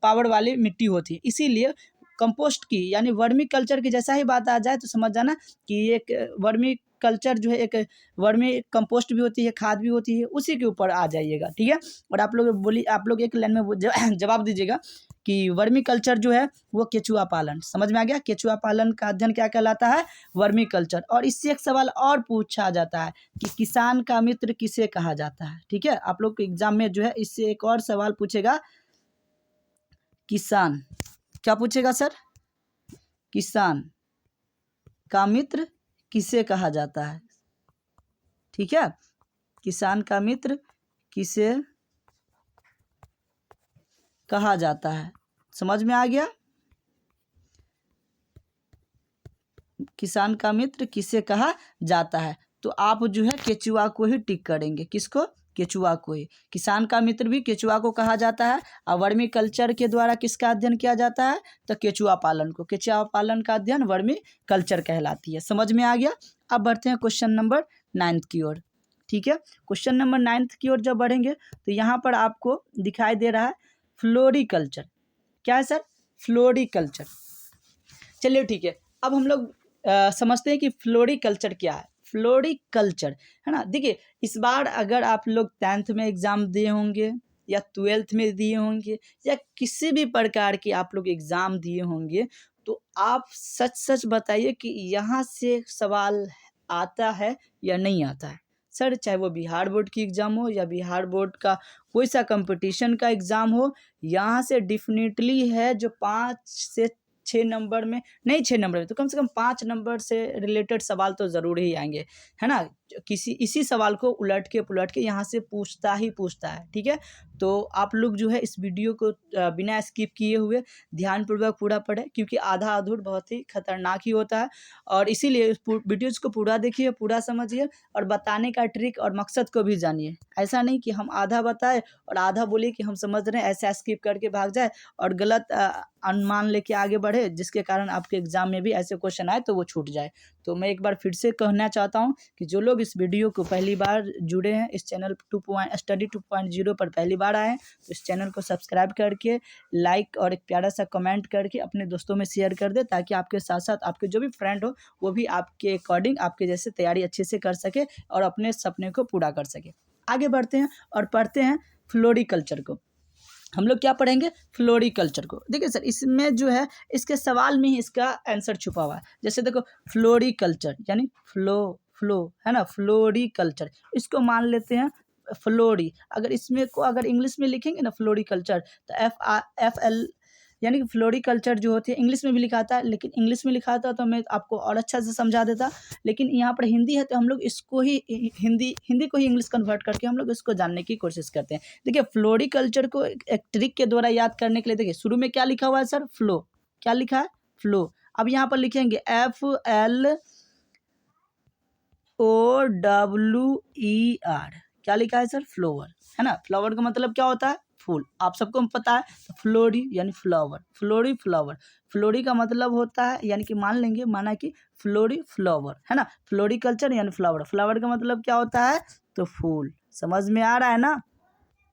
Speaker 1: पावर वाली मिट्टी होती है। इसीलिए कंपोस्ट की यानी वर्मी कल्चर की जैसा ही बात आ जाए तो समझ जाना कि एक वर्मी कल्चर जो है एक वर्मी कंपोस्ट भी होती है, खाद भी होती है, उसी के ऊपर आ जाइएगा, ठीक है। और आप लोग एक लाइन में जवाब दीजिएगा कि वर्मी कल्चर जो है वो केचुआ पालन। समझ में आ गया। केचुआ पालन का अध्ययन क्या कहलाता है, वर्मी कल्चर। और इससे एक सवाल और पूछा जाता है कि किसान का मित्र किसे कहा जाता है, ठीक है। आप लोग के एग्जाम में जो है इससे एक और सवाल पूछेगा, किसान क्या पूछेगा सर, किसान का मित्र किसे कहा जाता है, ठीक है। किसान का मित्र किसे कहा जाता है, समझ में आ गया। किसान का मित्र किसे कहा जाता है, तो आप जो है केचुआ को ही टिक करेंगे। किसको, केचुआ को ही। किसान का मित्र भी केचुआ को कहा जाता है। और वर्मी कल्चर के द्वारा किसका अध्ययन किया जाता है, तो केचुआ पालन को। केचुआ पालन का अध्ययन वर्मी कल्चर कहलाती है। समझ में आ गया। अब बढ़ते हैं क्वेश्चन नंबर 9 की ओर, ठीक है। क्वेश्चन नंबर 9 की ओर जब बढ़ेंगे तो यहाँ पर आपको दिखाई दे रहा है फ्लोरिकल्चर। क्या है सर, फ्लोरिकल्चर। चलिए ठीक है, अब हम लोग समझते हैं कि फ्लोरिकल्चर क्या है। फ्लोरिकल्चर, है ना। देखिए इस बार अगर आप लोग 10th में एग्ज़ाम दिए होंगे या 12th में दिए होंगे या किसी भी प्रकार के आप लोग एग्ज़ाम दिए होंगे, तो आप सच सच बताइए कि यहाँ से सवाल आता है या नहीं आता है सर। चाहे वो बिहार बोर्ड की एग्ज़ाम हो या बिहार बोर्ड का कोई सा कंपटीशन का एग्ज़ाम हो, यहाँ से डिफिनेटली है जो 5 से 6 नंबर में, नहीं 6 नंबर में तो कम से कम 5 नंबर से रिलेटेड सवाल तो ज़रूर ही आएंगे, है ना। इसी सवाल को उलट के यहाँ से पूछता है, ठीक है। तो आप लोग जो है इस वीडियो को बिना स्किप किए हुए ध्यानपूर्वक पूरा पढ़ें, क्योंकि आधा अधूर बहुत ही खतरनाक ही होता है। और इसीलिए वीडियोज को पूरा देखिए, पूरा समझिए और बताने का ट्रिक और मकसद को भी जानिए। ऐसा नहीं कि हम आधा बताए और आधा बोले कि हम समझ रहे हैं, ऐसा स्किप करके भाग जाए और गलत अनुमान लेके आगे बढ़े, जिसके कारण आपके एग्जाम में भी ऐसे क्वेश्चन आए तो वो छूट जाए। तो मैं एक बार फिर से कहना चाहता हूँ कि जो लोग इस वीडियो को पहली बार जुड़े हैं, इस चैनल स्टडी 2.0 पर पहली बार आए हैं, तो इस चैनल को सब्सक्राइब करके लाइक और एक प्यारा सा कमेंट करके अपने दोस्तों में शेयर कर दे, ताकि आपके साथ साथ आपके जो भी फ्रेंड हो वो भी आपके अकॉर्डिंग आपके जैसे तैयारी अच्छे से कर सके और अपने सपने को पूरा कर सके। आगे बढ़ते हैं और पढ़ते हैं फ्लोरिकल्चर को। हम लोग क्या पढ़ेंगे, फ्लोरिकल्चर को। देखिए सर इसमें जो है इसके सवाल में ही इसका आंसर छुपा हुआ है। जैसे देखो फ्लोरिकल्चर यानी फ्लो है ना, फ्लोरिकल्चर, इसको मान लेते हैं फ्लोरी। अगर इसमें को अगर इंग्लिश में लिखेंगे ना फ्लोरिकल्चर, तो यानी कि फ्लोरिकल्चर जो होती है, इंग्लिश में भी लिखा था, लेकिन इंग्लिश में लिखा था तो मैं आपको और अच्छा से समझा देता, लेकिन यहाँ पर हिंदी है तो हम लोग इसको ही हिंदी को ही इंग्लिश कन्वर्ट करके हम लोग इसको जानने की कोशिश करते हैं। देखिए फ्लोरिकल्चर को एक ट्रिक के द्वारा याद करने के लिए, देखिए शुरू में क्या लिखा हुआ है सर, फ्लो, क्या लिखा है, फ्लो। अब यहाँ पर लिखेंगे FLOWER, क्या लिखा है सर, फ्लोवर, है ना। फ्लावर का मतलब क्या होता है, फूल, आप सबको पता है। तो फ्लोरी यानी फ्लावर, फ्लोरी फ्लावर, फ्लोरी का मतलब होता है, यानी कि मान लेंगे, माना कि फ्लोरी फ्लावर, है ना। फ्लोरिकल्चर यानी फ्लावर, फ्लावर का मतलब क्या होता है, तो फूल। समझ में आ रहा है ना।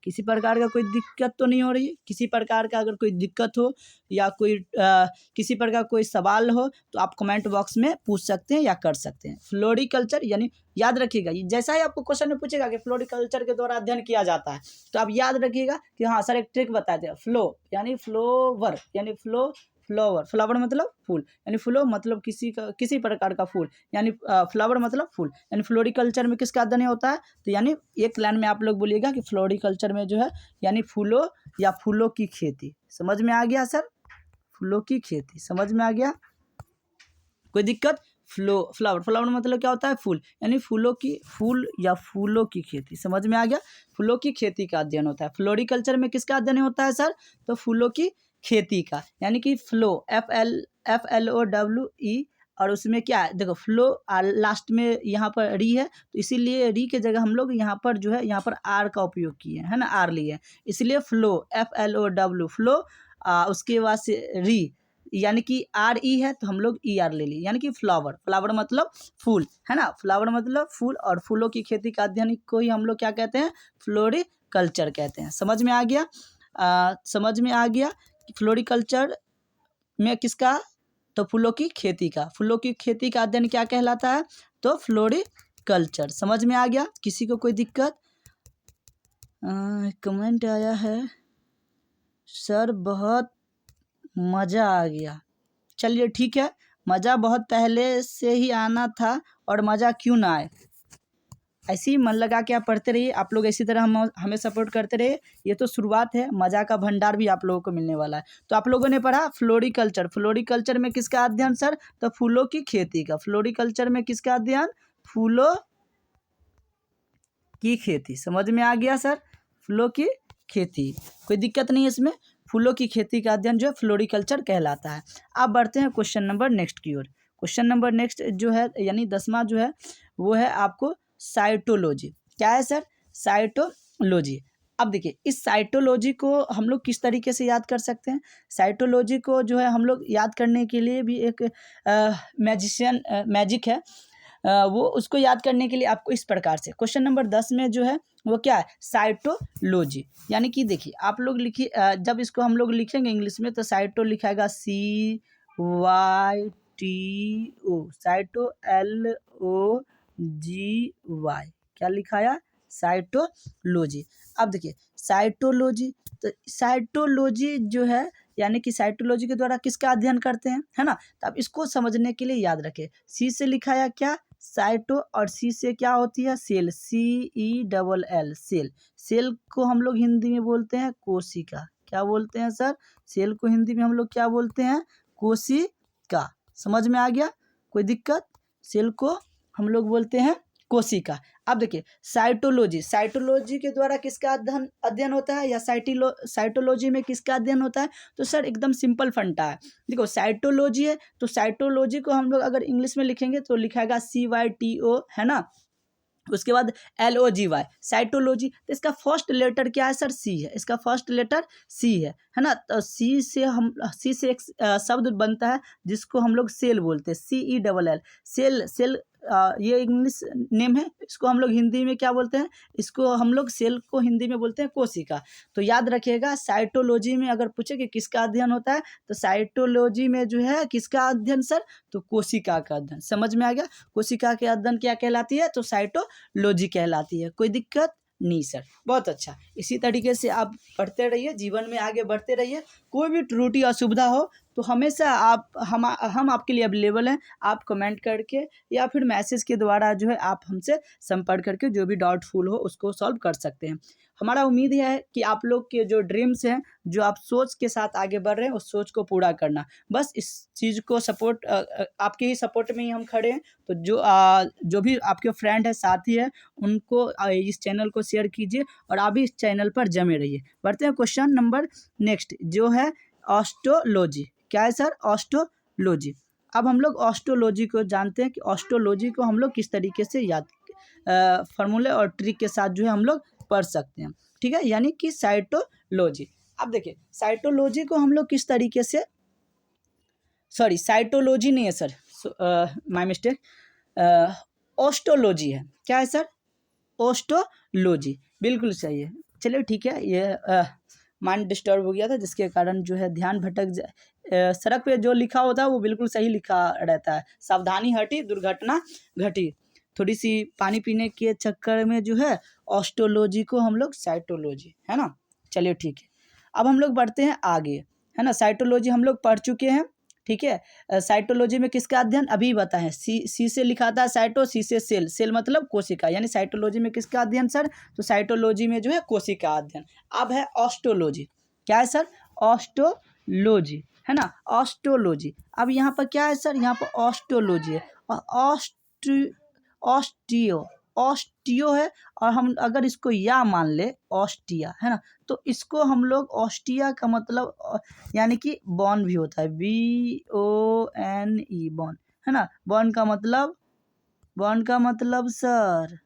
Speaker 1: किसी प्रकार का कोई दिक्कत तो नहीं हो रही है। किसी प्रकार का अगर कोई दिक्कत हो या कोई किसी प्रकार कोई सवाल हो तो आप कमेंट बॉक्स में पूछ सकते हैं या कर सकते हैं। फ्लोरिकल्चर यानी याद रखिएगा, जैसा ही आपको क्वेश्चन में पूछेगा कि फ्लोरिकल्चर के द्वारा अध्ययन किया जाता है, तो आप याद रखिएगा कि हाँ सर एक ट्रिक बता दिया, फ्लो यानी फ्लोवर यानी फ्लावर, फ्लावर मतलब फूल, यानी फ्लो मतलब किसी प्रकार का फूल, यानी फ्लावर मतलब फूल, यानी फ्लोरिकल्चर में किसका अध्ययन होता है, तो यानी एक लाइन में आप लोग बोलिएगा कि फ्लोरिकल्चर में जो है यानी फूलों या फूलों की खेती। समझ में आ गया सर, फूलों की खेती समझ में आ गया, कोई दिक्कत। फ्लावर, फ्लावर मतलब क्या होता है, फूल, यानी फूल या फूलों की खेती। समझ में आ गया, फूलों की खेती का अध्ययन होता है। फ्लोरिकल्चर में किसका अध्ययन होता है सर, तो फूलों की खेती का, यानी कि फ्लो, FLOWE, और उसमें क्या है, देखो फ्लो लास्ट में यहाँ पर री है, तो इसीलिए री के जगह हम लोग यहाँ पर जो है यहाँ पर आर का उपयोग किए है ना, आर लिए, इसलिए फ्लो FLOW फ्लो, उसके बाद से री यानी कि RE है तो हम लोग ER ले लिए, यानी कि फ्लावर, फ्लावर मतलब फूल, है ना। फ्लावर मतलब फूल, और फूलों की खेती का अध्ययन को ही हम लोग क्या कहते हैं, फ्लोरिकल्चर कहते हैं। समझ में आ गया, समझ में आ गया। फ्लोरिकल्चर में किसका, तो फूलों की खेती का, फूलों की खेती का अध्ययन क्या कहलाता है, तो फ्लोरिकल्चर। समझ में आ गया, किसी को कोई दिक्कत। कमेंट आया है सर बहुत मज़ा आ गया, चलिए ठीक है, मज़ा बहुत पहले से ही आना था और मज़ा क्यों ना आए। ऐसे ही मन लगा के आप पढ़ते रहिए, आप लोग इसी तरह हमें सपोर्ट करते रहिए। ये तो शुरुआत है, मज़ा का भंडार भी आप लोगों को मिलने वाला है। तो आप लोगों ने पढ़ा फ्लोरिकल्चर, फ्लोरिकल्चर में किसका अध्ययन सर, तो फूलों की खेती का। फ्लोरिकल्चर में किसका अध्ययन, फूलों की खेती। समझ में आ गया सर, फूलों की खेती, कोई दिक्कत नहीं है इसमें। फूलों की खेती का अध्ययन जो है फ्लोरिकल्चर कहलाता है। अब बढ़ते हैं क्वेश्चन नंबर नेक्स्ट की ओर। क्वेश्चन नंबर नेक्स्ट जो है यानी 10वां जो है वो है आपको साइटोलॉजी। क्या है सर, साइटोलॉजी। अब देखिए इस साइटोलॉजी को हम लोग किस तरीके से याद कर सकते हैं। साइटोलॉजी को जो है हम लोग याद करने के लिए भी एक मैजिक है, वो उसको याद करने के लिए आपको इस प्रकार से, क्वेश्चन नंबर 10 में जो है वो क्या है, साइटोलॉजी। यानी कि देखिए आप लोग लिखिए, जब इसको हम लोग लिखेंगे इंग्लिश में तो साइटो लिखाएगा CYTO, साइटो LOGY, क्या लिखाया, साइटोलॉजी। अब देखिए साइटोलॉजी, तो साइटोलॉजी जो है यानी कि साइटोलॉजी के द्वारा किसका अध्ययन करते हैं, है ना। तो आप इसको समझने के लिए याद रखें, सी से लिखाया क्या, साइटो, और सी से क्या होती है, सेल, CELL, सेल। सेल को हम लोग हिंदी में बोलते हैं कोशिका। क्या बोलते हैं सर, सेल को हिंदी में हम लोग क्या बोलते हैं, कोशिका। समझ में आ गया, कोई दिक्कत। सेल को हम लोग बोलते हैं कोशिका। अब देखिए साइटोलॉजी, साइटोलॉजी के द्वारा किसका अध्ययन होता है, या साइटोलॉजी में किसका अध्ययन होता है, तो सर एकदम सिंपल फंडा है। देखो साइटोलॉजी है तो साइटोलॉजी को हम लोग अगर इंग्लिश में लिखेंगे तो लिखाएगा CYTO, है ना। उसके बाद LOGY, साइटोलॉजी। तो इसका फर्स्ट लेटर क्या है सर, सी है, इसका फर्स्ट लेटर सी है ना। तो सी से एक शब्द बनता है जिसको हम लोग सेल बोलते हैं, CELL, सेल। सेल ये इंग्लिश नेम है, इसको हम लोग हिंदी में क्या बोलते हैं, इसको हम लोग सेल को हिंदी में बोलते हैं कोशिका। तो याद रखिएगा साइटोलॉजी में अगर पूछे कि किसका अध्ययन होता है, तो साइटोलॉजी में जो है किसका अध्ययन सर, तो कोशिका का अध्ययन। समझ में आ गया, कोशिका के अध्ययन क्या कहलाती है, तो साइटोलॉजी कहलाती है। कोई दिक्कत नहीं सर, बहुत अच्छा। इसी तरीके से आप पढ़ते रहिए, जीवन में आगे बढ़ते रहिए। कोई भी त्रुटि असुविधा हो तो हमेशा हम आपके लिए अवेलेबल हैं। आप कमेंट करके या फिर मैसेज के द्वारा जो है आप हमसे संपर्क करके जो भी डाउटफुल हो उसको सॉल्व कर सकते हैं। हमारा उम्मीद यह है कि आप लोग के जो ड्रीम्स हैं, जो आप सोच के साथ आगे बढ़ रहे हैं, उस सोच को पूरा करना। बस इस चीज़ को सपोर्ट आपके ही सपोर्ट में ही हम खड़े हैं। तो जो भी आपके फ्रेंड है, साथी है, उनको इस चैनल को शेयर कीजिए और आप भी इस चैनल पर जमे रहिए। बढ़ते हैं क्वेश्चन नंबर नेक्स्ट, जो है ऑस्ट्रोलॉजी। क्या है सर? ऑस्ट्रोलॉजी। अब हम लोग ऑस्ट्रोलॉजी को जानते हैं कि ऑस्ट्रोलॉजी को हम लोग किस तरीके से याद फार्मूले और ट्रिक के साथ जो है हम लोग पढ़ सकते हैं। ठीक है, यानी कि साइटोलॉजी। अब देखिए साइटोलॉजी को हम लोग किस तरीके से, सॉरी साइटोलॉजी नहीं है सर, माय मिस्टेक, ऑस्ट्रोलॉजी है। क्या है सर? ऑस्ट्रोलॉजी, बिल्कुल सही है। चलिए ठीक है, ये माइंड डिस्टर्ब हो गया था जिसके कारण जो है ध्यान सड़क पे जो लिखा होता है वो बिल्कुल सही लिखा रहता है। सावधानी हटी दुर्घटना घटी। थोड़ी सी पानी पीने के चक्कर में जो है ऑस्ट्रोलॉजी को हम लोग साइटोलॉजी, है ना। चलिए ठीक है, अब हम लोग बढ़ते हैं आगे, है ना। साइटोलॉजी हम लोग पढ़ चुके हैं। ठीक है, साइटोलॉजी में किसका अध्ययन अभी बताएं। सी से लिखा था साइटो, सी से सेल, सेल मतलब कोशिका, यानी साइटोलॉजी में किसका अध्ययन सर? तो साइटोलॉजी में जो है कोशिका अध्ययन। अब है ऑस्ट्रोलॉजी। क्या है सर? ऑस्ट्रोलॉजी, है ना, ऑस्ट्रोलॉजी। अब यहाँ पर क्या है सर? यहाँ पर ऑस्ट्रोलॉजी है और ऑस्टियो है, और हम अगर इसको या मान ले ऑस्टिया, है ना, तो इसको हम लोग ऑस्टिया का मतलब यानी कि बॉन भी होता है, BONE, बॉन, है ना। बॉन का मतलब सर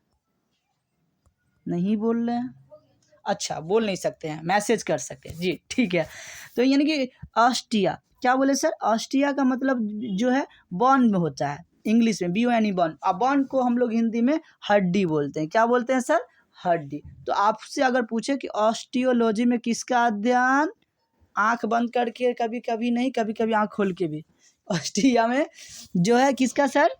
Speaker 1: नहीं बोल रहे हैं, अच्छा बोल नहीं सकते हैं, मैसेज कर सकते हैं जी, ठीक है। तो यानी कि ऑस्टिया, क्या बोले सर? ऑस्टिया का मतलब जो है बॉन में होता है, इंग्लिश में BONE, बॉन। अब बॉन को हम लोग हिंदी में हड्डी बोलते हैं। क्या बोलते हैं सर? हड्डी। तो आपसे अगर पूछे कि ऑस्टियोलॉजी में किसका अध्ययन, आंख बंद करके कभी कभी नहीं, कभी कभी आंख खोल के भी, ऑस्टिया में जो है किसका सर?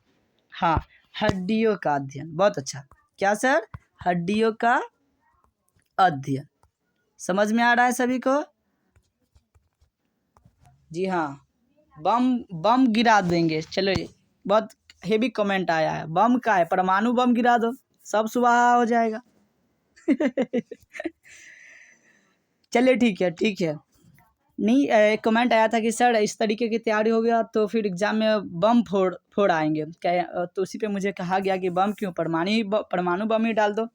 Speaker 1: हाँ, हड्डियों का अध्ययन। बहुत अच्छा। क्या सर? हड्डियों का अध्ययन। समझ में आ रहा है सभी को? जी हाँ, बम गिरा देंगे। चलो, बहुत हेवी कमेंट आया है, बम का है, परमाणु बम गिरा दो, सब सुबह हो जाएगा। चलिए ठीक है। नहीं, एक कमेंट आया था कि सर इस तरीके की तैयारी हो गया तो फिर एग्जाम में बम फोड़ आएंगे क्या? तो उसी पे मुझे कहा गया कि बम क्यों, परमाणु बम ही डाल दो।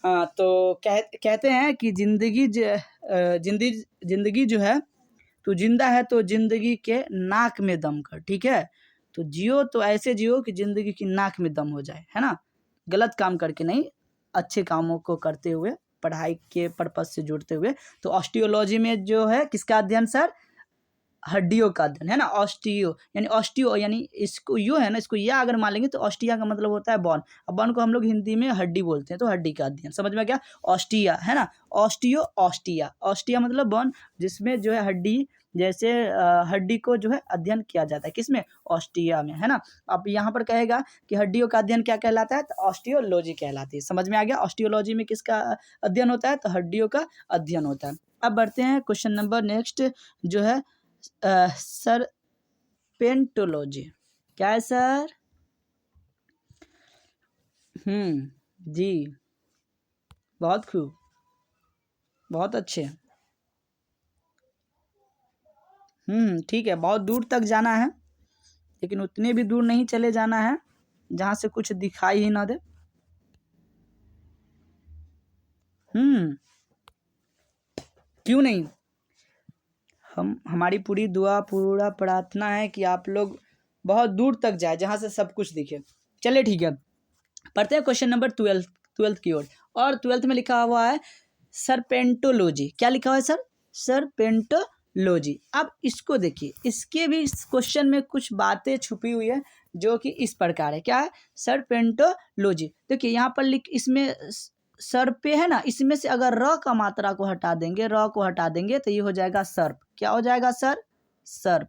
Speaker 1: हाँ, तो कहते हैं कि जिंदगी जो है, तू जिंदा है तो जिंदगी के नाक में दम कर। ठीक है, तो जियो तो ऐसे जियो कि जिंदगी की नाक में दम हो जाए, है ना। गलत काम करके नहीं, अच्छे कामों को करते हुए, पढ़ाई के पर्पज से जुड़ते हुए। तो ऑस्टियोलॉजी में जो है किसका अध्ययन सर? हड्डियों का अध्ययन, है ना। ऑस्टियो यानी इसको यू है ना, इसको या अगर मान लेंगे तो ऑस्टिया का मतलब होता है बॉन। अब बॉन को हम लोग हिंदी में हड्डी बोलते हैं, तो हड्डी का अध्ययन। समझ में क्या? ऑस्टिया, है ना। ऑस्टिया मतलब बॉन, जिसमें जो है हड्डी, जैसे हड्डी को जो है अध्ययन किया जाता है, किसमें? ऑस्टिया में, है ना। अब यहाँ पर कहेगा कि हड्डियों का अध्ययन क्या कहलाता है? तो ऑस्टियोलॉजी कहलाती है। समझ में आ गया? ऑस्टियोलॉजी में किसका अध्ययन होता है? तो हड्डियों का अध्ययन होता है। अब बढ़ते हैं क्वेश्चन नंबर नेक्स्ट, जो है सर्पेंटोलॉजी। क्या है सर? जी, बहुत खूब, बहुत अच्छे। ठीक है, बहुत दूर तक जाना है, लेकिन उतने भी दूर नहीं चले जाना है जहाँ से कुछ दिखाई ही ना दे। क्यों नहीं, हमारी पूरी दुआ, पूरा प्रार्थना है कि आप लोग बहुत दूर तक जाए जहाँ से सब कुछ दिखे। चलिए ठीक है, पढ़ते हैं क्वेश्चन नंबर 12 की ओर। और 12 में लिखा हुआ है सर्पेंटोलॉजी। क्या लिखा हुआ है सर? सर्पेंटोलॉजी। अब इसको देखिए, इसके भी इस क्वेश्चन में कुछ बातें छुपी हुई है जो कि इस प्रकार है। क्या है? सर्पेंटोलॉजी। देखिए यहाँ पर इसमें सर पे है ना, इसमें से अगर र का मात्रा को हटा देंगे, र को हटा देंगे, तो ये हो जाएगा सर्प। क्या हो जाएगा सर? सर्प।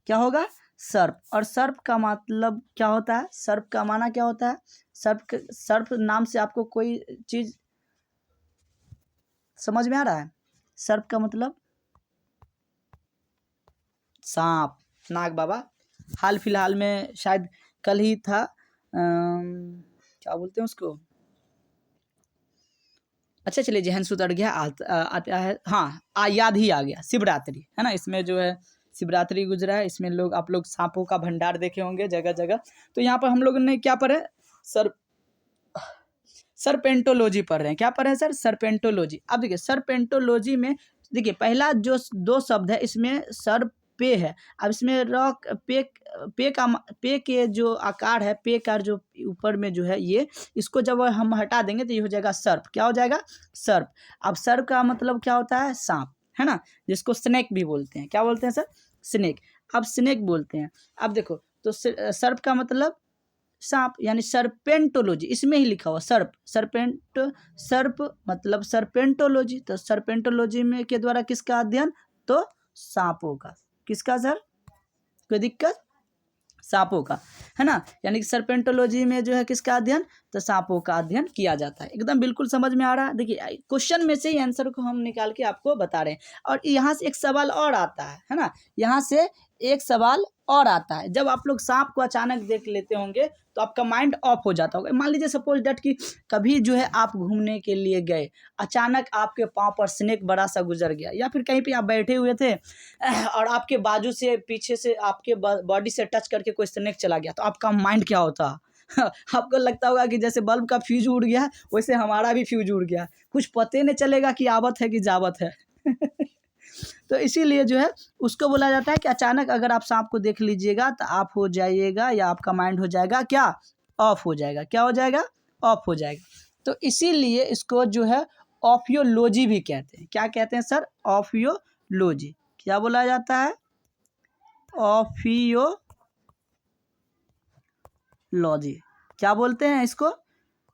Speaker 1: क्या होगा? सर्प। और सर्प का मतलब क्या होता है? सर्प का माना क्या होता है? सर्प नाम से आपको कोई चीज समझ में आ रहा है? सर्प का मतलब सांप। नाग बाबा हाल फिलहाल में शायद कल ही था, क्या बोलते हैं उसको, अच्छा चलिए जहन से उतर गया, आता है, हाँ याद ही आ गया, शिवरात्रि है ना। इसमें जो है शिवरात्रि गुजरा है, इसमें लोग आप लोग सांपों का भंडार देखे होंगे जगह जगह। तो यहाँ पर हम लोगों ने क्या पढ़े, सरपेंटोलॉजी पढ़ रहे हैं। क्या पढ़ रहे हैं सर? सरपेंटोलॉजी। अब देखिए सरपेंटोलॉजी में देखिए पहला जो दो शब्द है इसमें सर्प पे है। अब इसमें रॉक पे, पे के जो आकार है, पे का जो ऊपर में जो है ये, इसको जब हम हटा देंगे तो ये हो जाएगा सर्प। क्या हो जाएगा? सर्प। अब सर्प का मतलब क्या होता है? सांप, है ना, जिसको स्नेक भी बोलते हैं। क्या बोलते हैं सर? स्नेक। अब स्नेक बोलते हैं। अब देखो तो सर्प का मतलब सांप, यानी सर्पेंटोलॉजी, इसमें ही लिखा हुआ सर्प, सर्प मतलब सर्पेंटोलॉजी। तो सर्पेंटोलॉजी में के द्वारा किसका अध्ययन? तो सांपों का। किसका सर? कोई दिक्कत? सांपों का, है ना। यानी कि सर्पेंटोलॉजी में जो है किसका अध्ययन? तो सांपों का अध्ययन किया जाता है। एकदम बिल्कुल समझ में आ रहा है। देखिए क्वेश्चन में से ही आंसर को हम निकाल के आपको बता रहे हैं। और यहाँ से एक सवाल और आता है ना, यहाँ से एक सवाल और आता है। जब आप लोग सांप को अचानक देख लेते होंगे तो आपका माइंड ऑफ हो जाता होगा। मान लीजिए सपोज डेट कि कभी जो है आप घूमने के लिए गए, अचानक आपके पाँव पर स्नेक बड़ा सा गुजर गया, या फिर कहीं पे आप बैठे हुए थे और आपके बाजू से पीछे से आपके बॉडी से टच करके कोई स्नेक चला गया, तो आपका माइंड क्या होता? आपको लगता होगा कि जैसे बल्ब का फ्यूज उड़ गया वैसे हमारा भी फ्यूज उड़ गया, कुछ पते नहीं चलेगा कि आवत है कि जावत है। तो इसीलिए जो है उसको बोला जाता है कि अचानक अगर आप सांप को देख लीजिएगा तो आप हो जाइएगा, या आपका माइंड हो जाएगा क्या? ऑफ हो जाएगा। क्या हो जाएगा? ऑफ हो जाएगा। तो इसीलिए इसको जो है ऑफियोलॉजी भी कहते हैं। क्या कहते हैं सर? ऑफियोलॉजी। क्या बोला जाता है? ऑफियोलॉजी। क्या बोलते हैं इसको?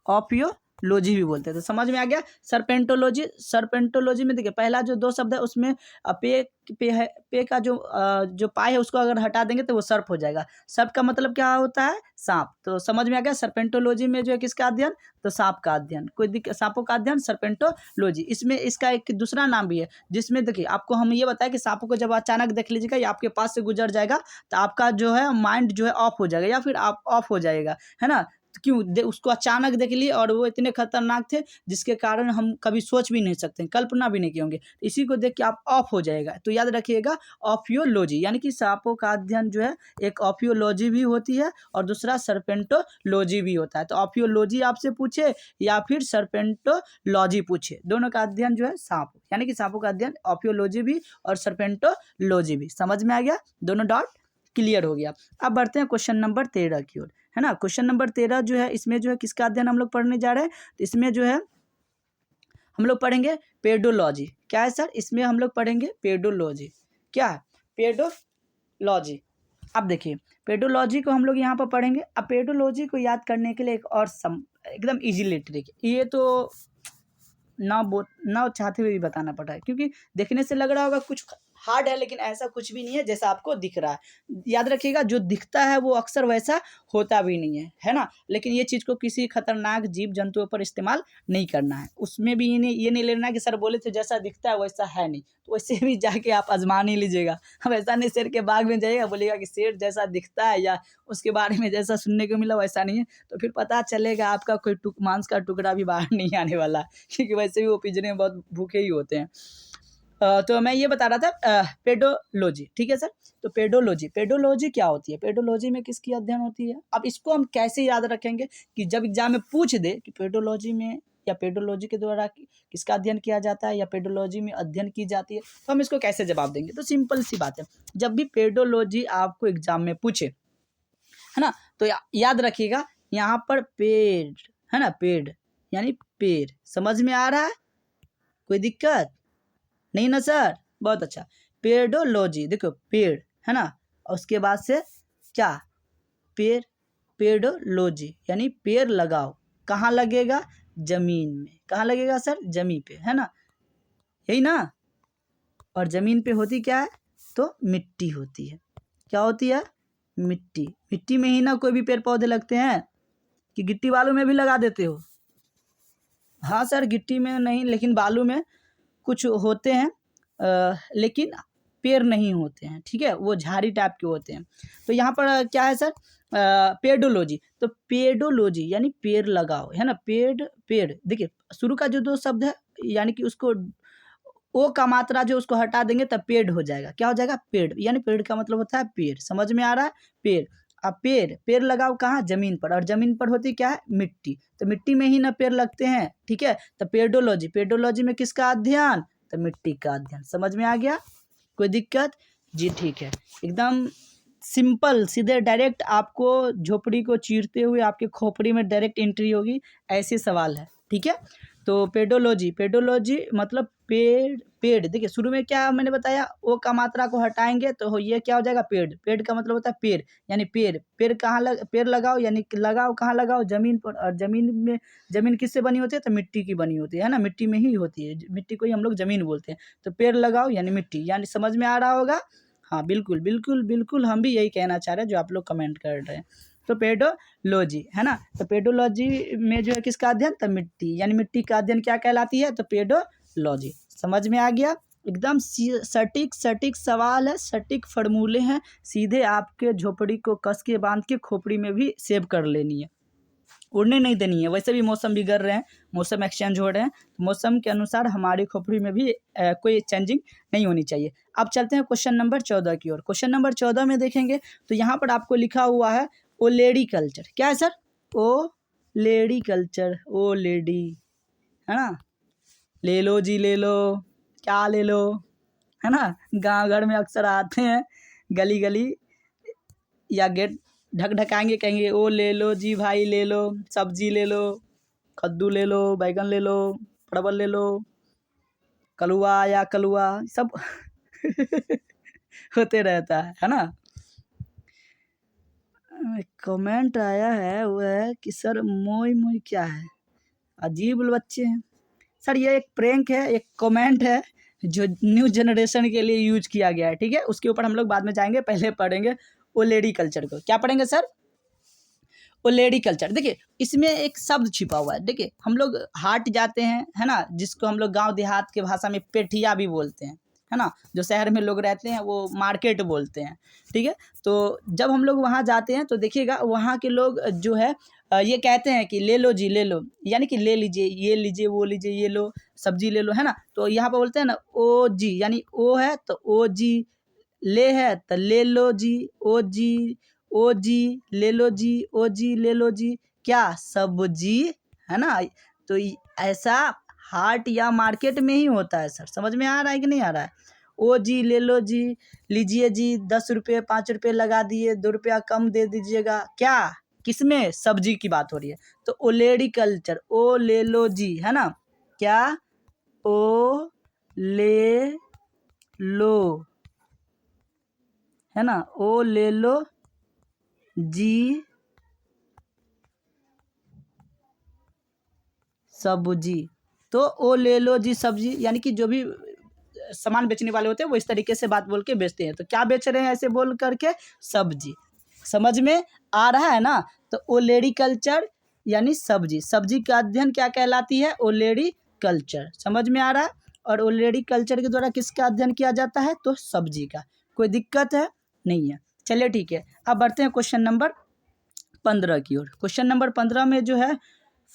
Speaker 1: ऑफियोलॉजी भी बोलते हैं। तो समझ में आ गया। सर्पेंटोलॉजी, सर्पेंटोलॉजी में देखिए पहला जो दो शब्द है उसमें पे है, पे का जो पाए है उसको अगर हटा देंगे तो वो सर्प हो जाएगा। सर्प का मतलब क्या होता है? सांप। तो समझ में आ गया। सर्पेंटोलॉजी में जो है किसका अध्ययन? तो सांप का अध्ययन। सांपों का अध्ययन सर्पेंटोलॉजी। इसमें इसका एक दूसरा नाम भी है, जिसमें देखिए आपको हम ये बताया कि सांपों को जब अचानक देख लीजिएगा या आपके पास से गुजर जाएगा तो आपका जो है माइंड जो है ऑफ हो जाएगा, या फिर आप ऑफ हो जाएगा, है ना। क्यों? उसको अचानक देख लिए और वो इतने खतरनाक थे जिसके कारण हम कभी सोच भी नहीं सकते, कल्पना भी नहीं किए होंगे। इसी को देख के आप ऑफ हो जाएगा। तो याद रखिएगा ऑफियोलॉजी, यानी कि सांपों का अध्ययन जो है एक ऑफियोलॉजी भी होती है और दूसरा सर्पेंटोलॉजी भी होता है। तो ऑफियोलॉजी आपसे पूछे या फिर सर्पेंटोलॉजी पूछे, दोनों का अध्ययन जो है सांप, यानी कि सांपों का अध्ययन ऑफियोलॉजी भी और सर्पेंटोलॉजी भी। समझ में आ गया? दोनों डॉट क्लियर हो गया। अब बढ़ते हैं क्वेश्चन नंबर 13 की ओर, है ना। क्वेश्चन नंबर 13 जो है इसमें जो है किसका अध्ययन हम लोग पढ़ने जा रहे हैं? तो इसमें जो है हम लोग पढ़ेंगे पेडोलॉजी। क्या है सर? इसमें हम लोग पढ़ेंगे पेडोलॉजी। क्या है? पेडोलॉजी। अब देखिए पेडोलॉजी को हम लोग यहाँ पर पढ़ेंगे। अब पेडोलॉजी को याद करने के लिए एक और एकदम इजीली ट्रिक, ये तो ना चाहते हुए भी बताना पड़ रहा है, क्योंकि देखने से लग रहा होगा कुछ हार्ड है, लेकिन ऐसा कुछ भी नहीं है जैसा आपको दिख रहा है। याद रखिएगा जो दिखता है वो अक्सर वैसा होता भी नहीं है ना। लेकिन ये चीज़ को किसी खतरनाक जीव जंतुओं पर इस्तेमाल नहीं करना है। उसमें भी ये नहीं लेना कि सर बोले थे जैसा दिखता है वैसा है नहीं, तो वैसे भी जाके आप आजमा नहीं लीजिएगा। हम ऐसा नहीं शेर के बाग में जाइएगा बोलिएगा कि शेर जैसा दिखता है या उसके बारे में जैसा सुनने को मिला वैसा नहीं है, तो फिर पता चलेगा आपका कोई मांस का टुकड़ा भी बाहर नहीं आने वाला, क्योंकि वैसे भी वो पिंजरे में बहुत भूखे ही होते हैं। तो मैं ये बता रहा था पेडोलॉजी, ठीक है सर। तो पेडोलॉजी क्या होती है? पेडोलॉजी में किसकी अध्ययन होती है? अब इसको हम कैसे याद रखेंगे कि जब एग्जाम में पूछ दे कि पेडोलॉजी में या पेडोलॉजी के द्वारा किसका अध्ययन किया जाता है या पेडोलॉजी में अध्ययन की जाती है, तो हम इसको कैसे जवाब देंगे? तो सिंपल सी बात है, जब भी पेडोलॉजी आपको एग्जाम में पूछे, है ना, तो याद रखिएगा यहाँ पर पेड़, है ना, पेड़ यानी पेड़। समझ में आ रहा है? कोई दिक्कत नहीं ना सर? बहुत अच्छा। पेडोलॉजी देखो पेड़, है ना, और उसके बाद से क्या? पेड़। पेडोलॉजी यानी पेड़ लगाओ। कहाँ लगेगा? जमीन में। कहाँ लगेगा सर? जमीन पे, है ना, यही ना। और जमीन पे होती क्या है? तो मिट्टी होती है। क्या होती है? मिट्टी। मिट्टी में ही ना कोई भी पेड़ पौधे लगते हैं, कि गिट्टी बालू में भी लगा देते हो? हाँ सर, गिट्टी में नहीं लेकिन बालू में कुछ होते हैं, लेकिन पेड़ नहीं होते हैं, ठीक है, वो झाड़ी टाइप के होते हैं। तो यहाँ पर क्या है सर, पेडोलॉजी। तो पेडोलॉजी यानी पेड़ लगाओ, है ना, पेड़ देखिए शुरू का जो दो शब्द है यानी कि उसको ओ का मात्रा जो उसको हटा देंगे तब पेड़ हो जाएगा। क्या हो जाएगा, पेड़, यानी पेड़ का मतलब होता है पेड़। समझ में आ रहा है, पेड़। अब पेड़ लगाओ कहाँ, जमीन पर, और जमीन पर होती क्या है, मिट्टी। तो मिट्टी में ही ना पेड़ लगते हैं, ठीक है। तो पेडोलॉजी में किसका अध्ययन, तो मिट्टी का अध्ययन। समझ में आ गया, कोई दिक्कत जी, ठीक है। एकदम सिंपल सीधे डायरेक्ट आपको झोपड़ी को चीरते हुए आपके खोपड़ी में डायरेक्ट एंट्री होगी, ऐसे सवाल है, ठीक है। तो पेडोलॉजी मतलब पेड़ देखिए शुरू में क्या मैंने बताया, ओ का मात्रा को हटाएंगे तो ये क्या हो जाएगा, पेड़ का मतलब होता है पेड़, यानी पेड़ कहाँ पेड़ लगाओ, यानी लगाओ कहाँ लगाओ, जमीन पर। और जमीन किससे बनी होती है, तो मिट्टी की बनी होती है ना, मिट्टी में ही होती है, मिट्टी को ही हम लोग जमीन बोलते हैं। तो पेड़ लगाओ यानी मिट्टी, यानी समझ में आ रहा होगा। हाँ बिल्कुल बिल्कुल बिल्कुल, हम भी यही कहना चाह रहे हैं जो आप लोग कमेंट कर रहे हैं। तो पेडोलॉजी है ना, तो पेडोलॉजी में जो है किसका अध्ययन, तो मिट्टी, यानी मिट्टी का अध्ययन क्या कहलाती है, तो पेडोलॉजी। समझ में आ गया, एकदम सटीक सवाल है, सटीक फार्मूले हैं, सीधे आपके झोपड़ी को कस के बांध के खोपड़ी में भी सेव कर लेनी है, उड़ने नहीं देनी है। वैसे भी मौसम बिगड़ रहे हैं, मौसम एक्सचेंज हो रहे हैं, तो मौसम के अनुसार हमारी खोपड़ी में भी कोई चेंजिंग नहीं होनी चाहिए। अब चलते हैं क्वेश्चन नंबर 14 की ओर। क्वेश्चन नंबर 14 में देखेंगे तो यहाँ पर आपको लिखा हुआ है ओलेडी कल्चर। क्या है सर, ओ लेडी कल्चर, ओ लेडी, है ना, ले लो जी ले लो, क्या ले लो, है ना, गांव घर में अक्सर आते हैं, गली गली या गेट ढकाएंगे, कहेंगे ओ ले लो जी भाई ले लो, सब्जी ले लो, कद्दू ले लो, बैगन ले लो, परवल ले लो, कलुआ या कलुआ सब होते रहता है ना। कमेंट आया है वो है कि सर मोई क्या है, अजीब बच्चे हैं सर। ये एक प्रैंक है, एक कमेंट है जो न्यू जनरेशन के लिए यूज किया गया है, ठीक है। उसके ऊपर हम लोग बाद में जाएंगे, पहले पढ़ेंगे ओलेडी कल्चर को। क्या पढ़ेंगे सर, ओलेडी कल्चर। देखिए इसमें एक शब्द छिपा हुआ है, देखिए हम लोग हाट जाते हैं, है ना, जिसको हम लोग गांव देहात के भाषा में पेठिया भी बोलते हैं, है ना, जो शहर में लोग रहते हैं वो मार्केट बोलते हैं, ठीक है। तो जब हम लोग वहाँ जाते हैं तो देखिएगा वहाँ के लोग जो है ये कहते हैं कि ले लो जी ले लो, यानी कि ले लीजिए, ये लीजिए वो लीजिए, ये लो सब्जी ले लो, है ना। तो यहाँ पर बोलते हैं ना ओ जी, यानी ओ है तो ओ जी, ले है तो ले लो जी, ओ जी ले लो जी, ओ जी ले लो जी, क्या सब्जी, है ना। तो ऐसा हाट या मार्केट में ही होता है सर। समझ में आ रहा है कि नहीं आ रहा है, ओ जी ले लो जी, लीजिए जी, 10 रुपये 5 रुपये लगा दिए, 2 रुपया कम दे दीजिएगा, क्या किसमें, सब्जी की बात हो रही है। तो ओलेडी कल्चर, ओ ले लो जी, है ना, क्या ओ ले लो, है ना, ओ ले लो जी सब्जी। तो ओ ले लो जी सब्जी, यानी कि जो भी सामान बेचने वाले होते हैं वो इस तरीके से बात बोल के बेचते हैं। तो क्या बेच रहे हैं ऐसे बोल करके, सब्जी। समझ में आ रहा है ना। तो ओलेडी कल्चर यानी सब्जी का अध्ययन क्या कहलाती है, ओलेडी कल्चर। समझ में आ रहा है। और ओलेडी कल्चर के द्वारा किसका अध्ययन किया जाता है, तो सब्जी का। कोई दिक्कत है नहीं है, चलिए ठीक है। अब बढ़ते हैं क्वेश्चन नंबर 15 की ओर। क्वेश्चन नंबर 15 में जो है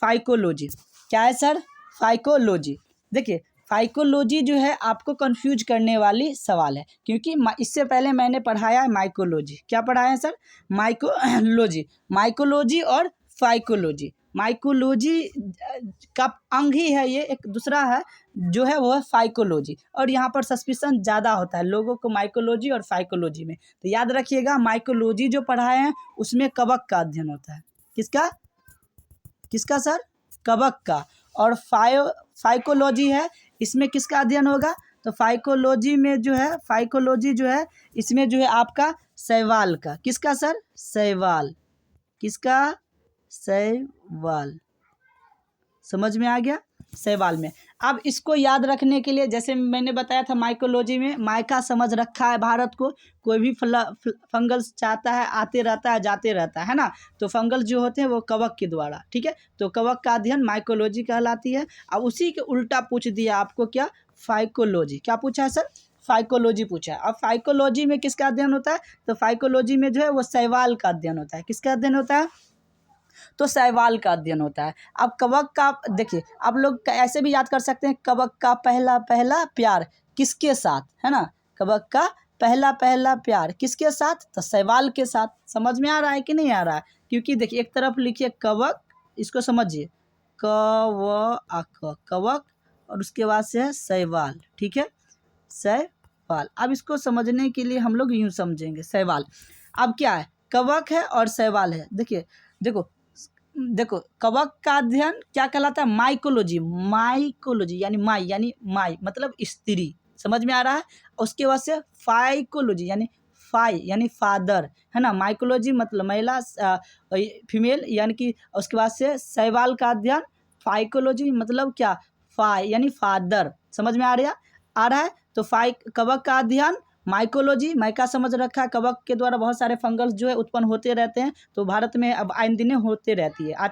Speaker 1: फाइकोलॉजी। क्या है सर, फाइकोलॉजी। देखिए फाइकोलॉजी जो है आपको कंफ्यूज करने वाली सवाल है, क्योंकि इससे पहले मैंने पढ़ाया है माइकोलॉजी। क्या पढ़ाया है सर, माइकोलॉजी और फाइकोलॉजी। माइकोलॉजी का अंग ही है ये, एक दूसरा है जो है वो है फाइकोलॉजी। और यहाँ पर सस्पिशन ज़्यादा होता है लोगों को माइकोलॉजी और फाइकोलॉजी में। तो याद रखिएगा माइकोलॉजी जो पढ़ाए हैं उसमें कवक का अध्ययन होता है। किसका सर, कवक का। और फाइकोलॉजी है, इसमें किसका अध्ययन होगा, तो फाइकोलॉजी जो है इसमें जो है आपका शैवाल का। किसका सर, शैवाल, किसका, शैवाल। समझ में आ गया, शैवाल में। अब इसको याद रखने के लिए जैसे मैंने बताया था माइकोलॉजी में माइका समझ रखा है भारत को। कोई भी फंगल्स चाहता है आते रहता है जाते रहता है ना। तो फंगल जो होते हैं वो कवक के द्वारा, ठीक है। तो कवक का अध्ययन माइकोलॉजी कहलाती है। अब उसी के उल्टा पूछ दिया आपको क्या, फाइकोलॉजी। क्या पूछा है सर, फाइकोलॉजी पूछा है। अब फाइकोलॉजी में किसका अध्ययन होता है? तो फाइकोलॉजी में जो है वो शैवाल का अध्ययन होता है। किसका अध्ययन होता है? तो शैवाल का अध्ययन होता है। अब कवक का देखिए, आप लोग ऐसे भी याद कर सकते हैं, कवक का पहला पहला प्यार किसके साथ, है ना? कवक का पहला पहला प्यार किसके साथ? तो शैवाल के साथ। समझ में आ रहा है कि नहीं आ रहा है? क्योंकि देखिए, एक तरफ लिखिए कवक, इसको समझिए, कवक, और उसके बाद से है शैवाल। ठीक है, शैवाल। अब इसको समझने के लिए हम लोग यूँ समझेंगे, शैवाल। अब क्या है? कवक है और शैवाल है। देखिए, देखो कवक का अध्ययन क्या कहलाता है? माइकोलॉजी। माइकोलॉजी यानी माई मतलब स्त्री। समझ में आ रहा है? उसके बाद से फाइकोलॉजी यानी यानी फादर, है ना? माइकोलॉजी मतलब महिला, फीमेल, यानी कि उसके बाद से शैवाल का अध्ययन फाइकोलॉजी मतलब क्या? यानी फादर। समझ में आ रहा है? तो कवक का अध्ययन माइकोलॉजी, माइका समझ रखा है। कवक के द्वारा बहुत सारे फंगल्स जो है उत्पन्न होते रहते हैं, तो भारत में अब आए दिन आती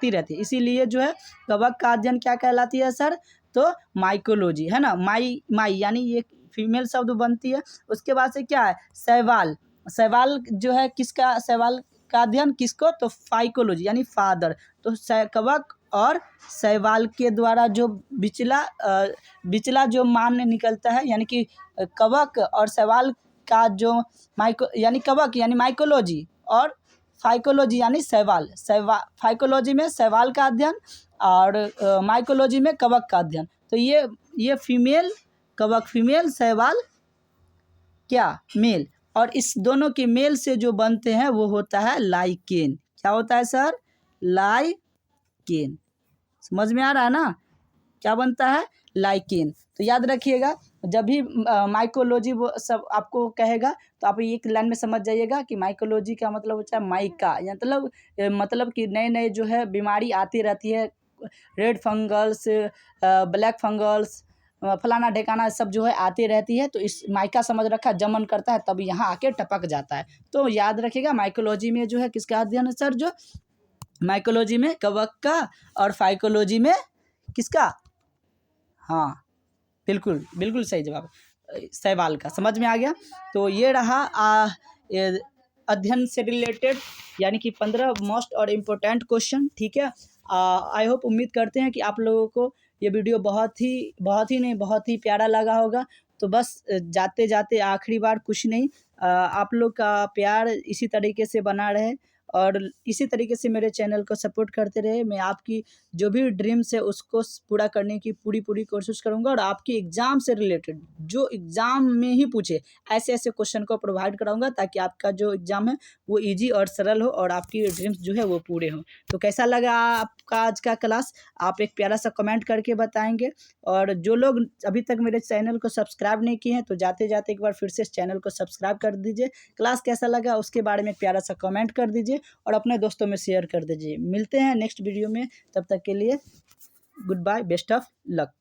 Speaker 1: रहती है, इसीलिए जो है कवक का अध्ययन क्या कहलाती है सर? तो माइकोलॉजी, है ना? माई यानी ये फीमेल शब्द बनती है। उसके बाद से क्या है? शैवाल। शैवाल जो है किसका? शैवाल का अध्ययन किसको? तो फाइकोलॉजी यानी फादर। तो कवक और शैवाल के द्वारा जो बिचला जो मान निकलता है, यानी कि कवक और शैवाल का जो यानी कवक यानी माइकोलॉजी और फाइकोलॉजी यानी शैवाल। फाइकोलॉजी में शैवाल का अध्ययन और माइकोलॉजी में कवक का अध्ययन। तो ये फीमेल कवक फीमेल, शैवाल क्या? मेल। और इस दोनों के मेल से जो बनते हैं वो होता है लाइकेन। क्या होता है सर? लाइकेन। समझ में आ रहा है ना? क्या बनता है? लाइकेन। तो याद रखिएगा, जब भी माइकोलॉजी वो सब आपको कहेगा तो आप एक लाइन में समझ जाइएगा कि माइकोलॉजी का मतलब होता है माइका, मतलब कि नए नए जो है बीमारी आती रहती है, रेड फंगल्स, ब्लैक फंगल्स, फलाना ढेकाना सब जो है आती रहती है। तो इस माइका समझ रखा, जमन करता है तब यहाँ आके टपक जाता है। तो याद रखिएगा, माइकोलॉजी में जो है किसका अध्ययन है सर? जो माइकोलॉजी में कवक का और फाइकोलॉजी में किसका? हाँ, बिल्कुल सही जवाब, शैवाल का। समझ में आ गया? तो ये रहा अध्ययन से रिलेटेड, यानी कि 15 मोस्ट और इम्पोर्टेंट क्वेश्चन। ठीक है, आई होप, उम्मीद करते हैं कि आप लोगों को ये वीडियो बहुत ही प्यारा लगा होगा। तो बस जाते जाते आखिरी बार कुछ नहीं, आप लोग का प्यार इसी तरीके से बना रहे और इसी तरीके से मेरे चैनल को सपोर्ट करते रहे। मैं आपकी जो भी ड्रीम्स है उसको पूरा करने की पूरी कोशिश करूंगा, और आपकी एग्ज़ाम से रिलेटेड जो एग्ज़ाम में ही पूछे ऐसे क्वेश्चन को प्रोवाइड कराऊंगा, ताकि आपका जो एग्ज़ाम है वो इजी और सरल हो और आपकी ड्रीम्स जो है वो पूरे हों। तो कैसा लगा आपका आज का क्लास? आप एक प्यारा सा कमेंट करके बताएंगे। और जो लोग अभी तक मेरे चैनल को सब्सक्राइब नहीं किए हैं तो जाते जाते एक बार फिर से इस चैनल को सब्सक्राइब कर दीजिए। क्लास कैसा लगा उसके बारे में एक प्यारा सा कमेंट कर दीजिए और अपने दोस्तों में शेयर कर दीजिए। मिलते हैं नेक्स्ट वीडियो में, तब तक के लिए good bye, best of luck.